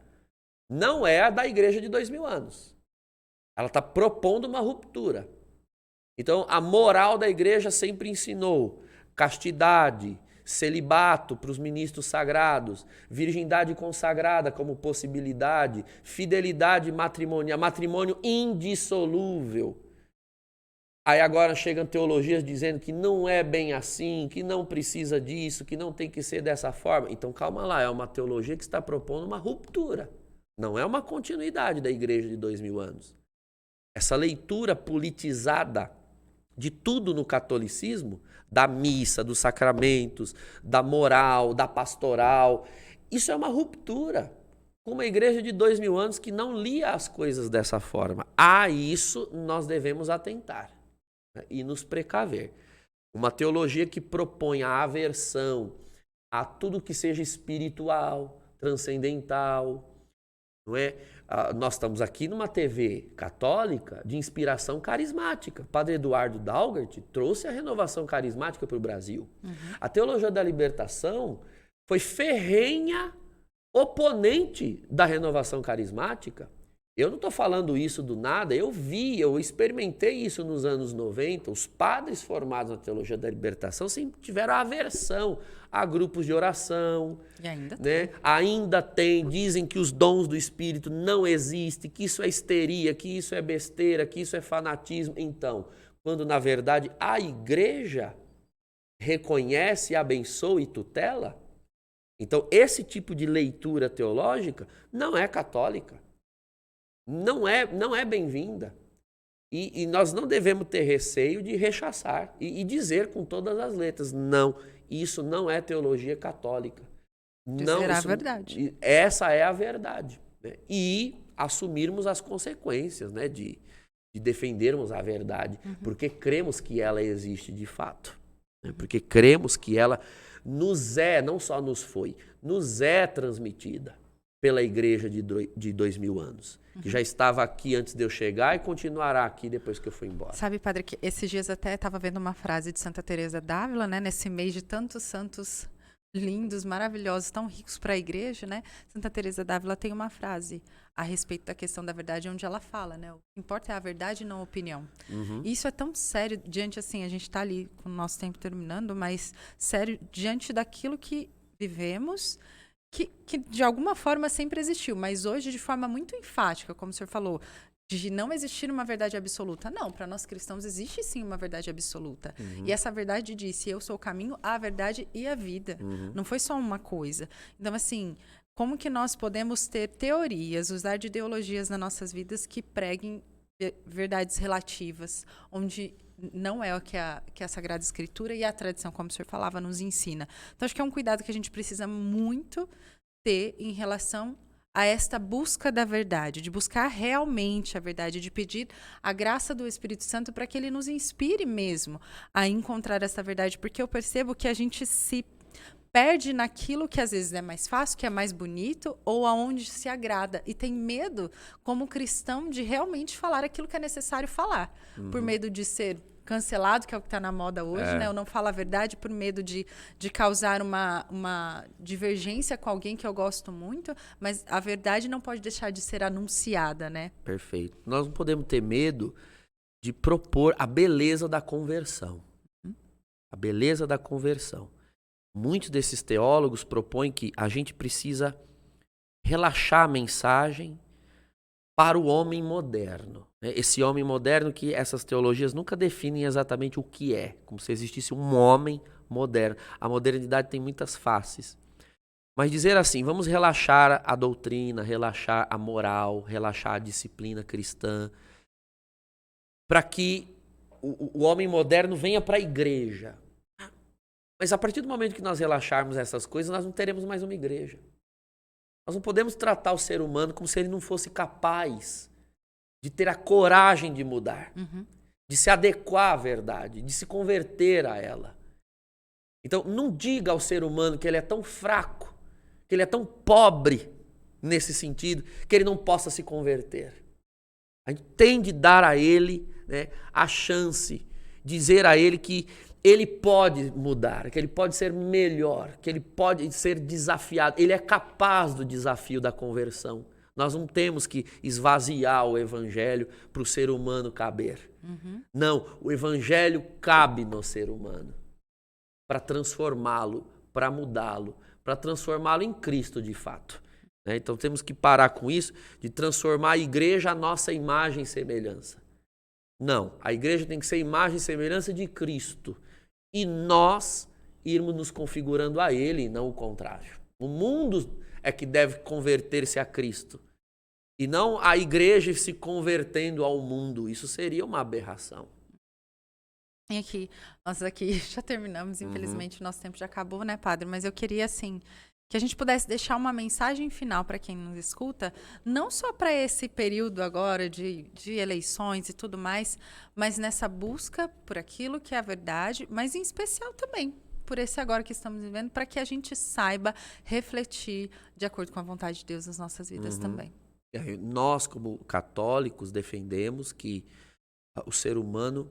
não é a da igreja de 2000 anos. Ela está propondo uma ruptura. Então, a moral da igreja sempre ensinou castidade, celibato para os ministros sagrados, virgindade consagrada como possibilidade, fidelidade matrimonial, matrimônio indissolúvel. Aí agora chegam teologias dizendo que não é bem assim, que não precisa disso, que não tem que ser dessa forma. Então, calma lá, é uma teologia que está propondo uma ruptura. Não é uma continuidade da igreja de 2000 anos. Essa leitura politizada de tudo no catolicismo, da missa, dos sacramentos, da moral, da pastoral, isso é uma ruptura com uma igreja de 2000 anos que não lia as coisas dessa forma. A isso nós devemos atentar. né, e nos precaver. Uma teologia que propõe a aversão a tudo que seja espiritual, transcendental, não é? Nós estamos aqui numa TV católica de inspiração carismática. Padre Eduardo Daugert trouxe a renovação carismática para o Brasil. A teologia da libertação foi ferrenha oponente da renovação carismática. Eu não estou falando isso do nada, eu experimentei isso nos anos 90. Os padres formados na teologia da libertação sempre tiveram aversão a grupos de oração. E ainda né? Ainda tem, dizem que os dons do Espírito não existem, que isso é histeria, que isso é besteira, que isso é fanatismo. Então, quando na verdade a igreja reconhece, abençoa e tutela, então esse tipo de leitura teológica não é católica. Não é bem-vinda. E nós não devemos ter receio de rechaçar e dizer com todas as letras, não, isso não é teologia católica. Dizer a verdade. Essa é a verdade. Né? E assumirmos as consequências, né? de defendermos a verdade, porque cremos que ela existe de fato. Né? Porque cremos que ela nos é, não só nos foi, nos é transmitida pela igreja de 2000 anos. Que já estava aqui antes de eu chegar e continuará aqui depois que eu fui embora. Sabe, padre, que esses dias até estava vendo uma frase de Santa Teresa d'Ávila, né? Nesse mês de tantos santos lindos, maravilhosos, tão ricos para a igreja, né? Santa Teresa d'Ávila tem uma frase a respeito da questão da verdade, onde ela fala, né? O que importa é a verdade e não a opinião. E isso é tão sério diante, assim, a gente está ali com o nosso tempo terminando, mas sério diante daquilo que vivemos, que de alguma forma sempre existiu, mas hoje de forma muito enfática, como o senhor falou, de não existir uma verdade absoluta. Não, para nós cristãos existe sim uma verdade absoluta. E essa verdade disse, eu sou o caminho, a verdade e a vida. Não foi só uma coisa. Então, assim, como que nós podemos ter teorias, usar de ideologias nas nossas vidas que preguem verdades relativas, onde não é o que a Sagrada Escritura e a tradição, como o senhor falava, nos ensina. Então, acho que é um cuidado que a gente precisa muito ter em relação a esta busca da verdade, de buscar realmente a verdade, de pedir a graça do Espírito Santo para que ele nos inspire mesmo a encontrar essa verdade, porque eu percebo que a gente se perde naquilo que às vezes é mais fácil, que é mais bonito, ou aonde se agrada. E tem medo, como cristão, de realmente falar aquilo que é necessário falar. Por medo de ser cancelado, que é o que está na moda hoje, né? Eu não falo a verdade por medo de causar uma divergência com alguém que eu gosto muito, mas a verdade não pode deixar de ser anunciada, né? Perfeito. Nós não podemos ter medo de propor a beleza da conversão. A beleza da conversão. Muitos desses teólogos propõem que a gente precisa relaxar a mensagem para o homem moderno. Esse homem moderno que essas teologias nunca definem exatamente o que é, como se existisse um homem moderno. A modernidade tem muitas faces. Mas dizer assim, vamos relaxar a doutrina, relaxar a moral, relaxar a disciplina cristã, para que o homem moderno venha para a igreja. Mas a partir do momento que nós relaxarmos essas coisas, nós não teremos mais uma igreja. Nós não podemos tratar o ser humano como se ele não fosse capaz de ter a coragem de mudar, de se adequar à verdade, de se converter a ela. Então, não diga ao ser humano que ele é tão fraco, que ele é tão pobre nesse sentido, que ele não possa se converter. A gente tem de dar a ele, né, a chance, dizer a ele que ele pode mudar, que ele pode ser melhor, que ele pode ser desafiado. Ele é capaz do desafio da conversão. Nós não temos que esvaziar o evangelho para o ser humano caber. Não, o evangelho cabe no ser humano para transformá-lo, para mudá-lo, para transformá-lo em Cristo de fato. Então temos que parar com isso de transformar a igreja à nossa imagem e semelhança. Não, a igreja tem que ser imagem e semelhança de Cristo. E nós irmos nos configurando a Ele e não o contrário. O mundo é que deve converter-se a Cristo. E não a igreja se convertendo ao mundo. Isso seria uma aberração. E aqui, nós aqui já terminamos, infelizmente o nosso tempo já acabou, né, padre? Mas eu queria, assim, que a gente pudesse deixar uma mensagem final para quem nos escuta, não só para esse período agora de eleições e tudo mais, mas nessa busca por aquilo que é a verdade, mas em especial também por esse agora que estamos vivendo, para que a gente saiba refletir de acordo com a vontade de Deus nas nossas vidas também. Nós, como católicos, defendemos que o ser humano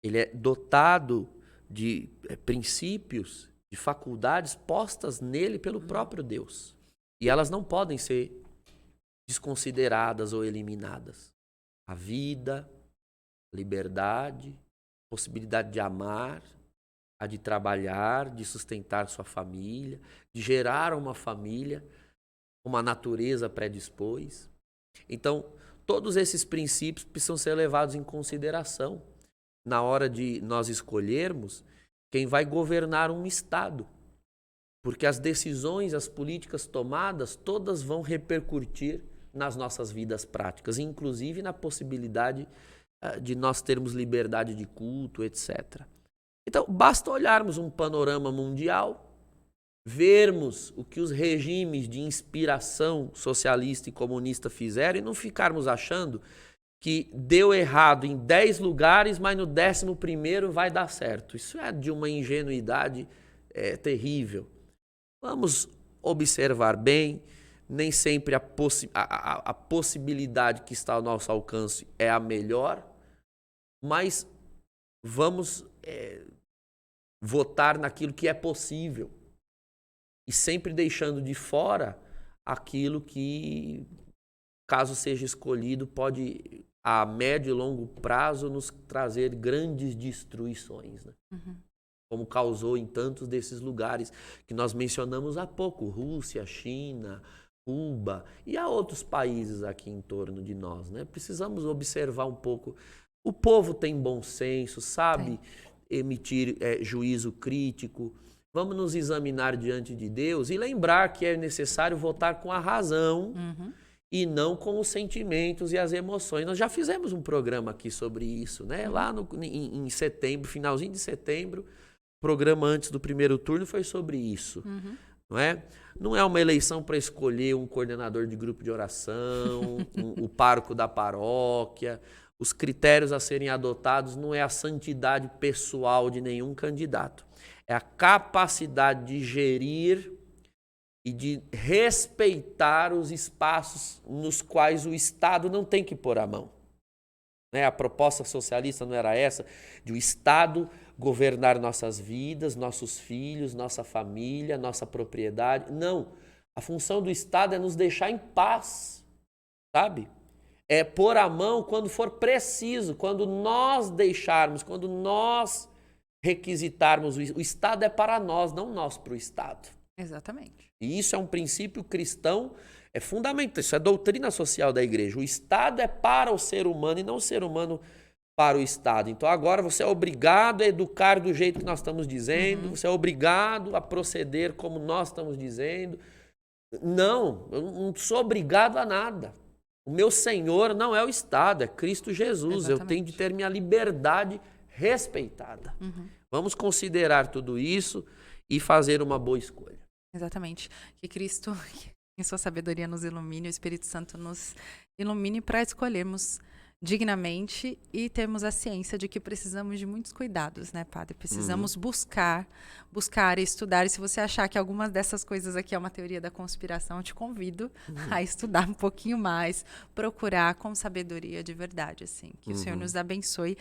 ele é dotado de princípios, de faculdades postas nele pelo próprio Deus. E elas não podem ser desconsideradas ou eliminadas. A vida, a liberdade, a possibilidade de amar, a de trabalhar, de sustentar sua família, de gerar uma família, como a natureza predispôs. Então, todos esses princípios precisam ser levados em consideração na hora de nós escolhermos quem vai governar um Estado. Porque as decisões, as políticas tomadas, todas vão repercutir nas nossas vidas práticas, inclusive na possibilidade de nós termos liberdade de culto, etc. Então, basta olharmos um panorama mundial, vermos o que os regimes de inspiração socialista e comunista fizeram e não ficarmos achando que deu errado em 10 lugares, mas no 11º vai dar certo. Isso é de uma ingenuidade terrível. Vamos observar bem, nem sempre a possibilidade que está ao nosso alcance é a melhor, mas vamos votar naquilo que é possível e sempre deixando de fora aquilo que, caso seja escolhido, pode a médio e longo prazo nos trazer grandes destruições, né? Como causou em tantos desses lugares que nós mencionamos há pouco, Rússia, China, Cuba e há outros países aqui em torno de nós, né? Precisamos observar um pouco. O povo tem bom senso, sabe emitir juízo crítico. Vamos nos examinar diante de Deus e lembrar que é necessário votar com a razão e não com os sentimentos e as emoções. Nós já fizemos um programa aqui sobre isso, né? Lá em setembro, finalzinho de setembro, o programa antes do primeiro turno foi sobre isso. Não é? Não é uma eleição para escolher um coordenador de grupo de oração, o pároco da paróquia. Os critérios a serem adotados não é a santidade pessoal de nenhum candidato. É a capacidade de gerir e de respeitar os espaços nos quais o Estado não tem que pôr a mão. A proposta socialista não era essa, de o Estado governar nossas vidas, nossos filhos, nossa família, nossa propriedade. Não. A função do Estado é nos deixar em paz, sabe? É pôr a mão quando for preciso, quando nós deixarmos, quando nós requisitarmos. O Estado é para nós, não nós para o Estado. Exatamente. E isso é um princípio cristão, é fundamental, isso é doutrina social da igreja. O Estado é para o ser humano e não o ser humano para o Estado. Então agora você é obrigado a educar do jeito que nós estamos dizendo, você é obrigado a proceder como nós estamos dizendo. Não, eu não sou obrigado a nada. O meu Senhor não é o Estado, é Cristo Jesus. Exatamente. Eu tenho de ter minha liberdade respeitada. Vamos considerar tudo isso e fazer uma boa escolha. Exatamente. Que Cristo, em sua sabedoria, nos ilumine, o Espírito Santo nos ilumine para escolhermos dignamente e termos a ciência de que precisamos de muitos cuidados, né, Padre? Precisamos buscar e estudar. E se você achar que algumas dessas coisas aqui é uma teoria da conspiração, eu te convido a estudar um pouquinho mais, procurar com sabedoria de verdade, assim. Que o Senhor nos abençoe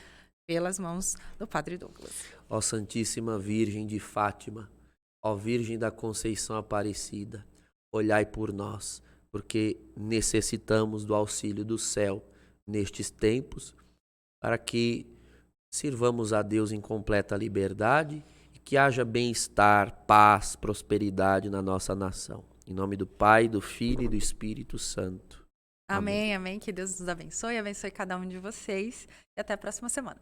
pelas mãos do Padre Douglas. Ó Santíssima Virgem de Fátima, ó Virgem da Conceição Aparecida, olhai por nós, porque necessitamos do auxílio do céu nestes tempos, para que sirvamos a Deus em completa liberdade e que haja bem-estar, paz, prosperidade na nossa nação. Em nome do Pai, do Filho e do Espírito Santo. Amém, amém. Que Deus nos abençoe cada um de vocês e até a próxima semana.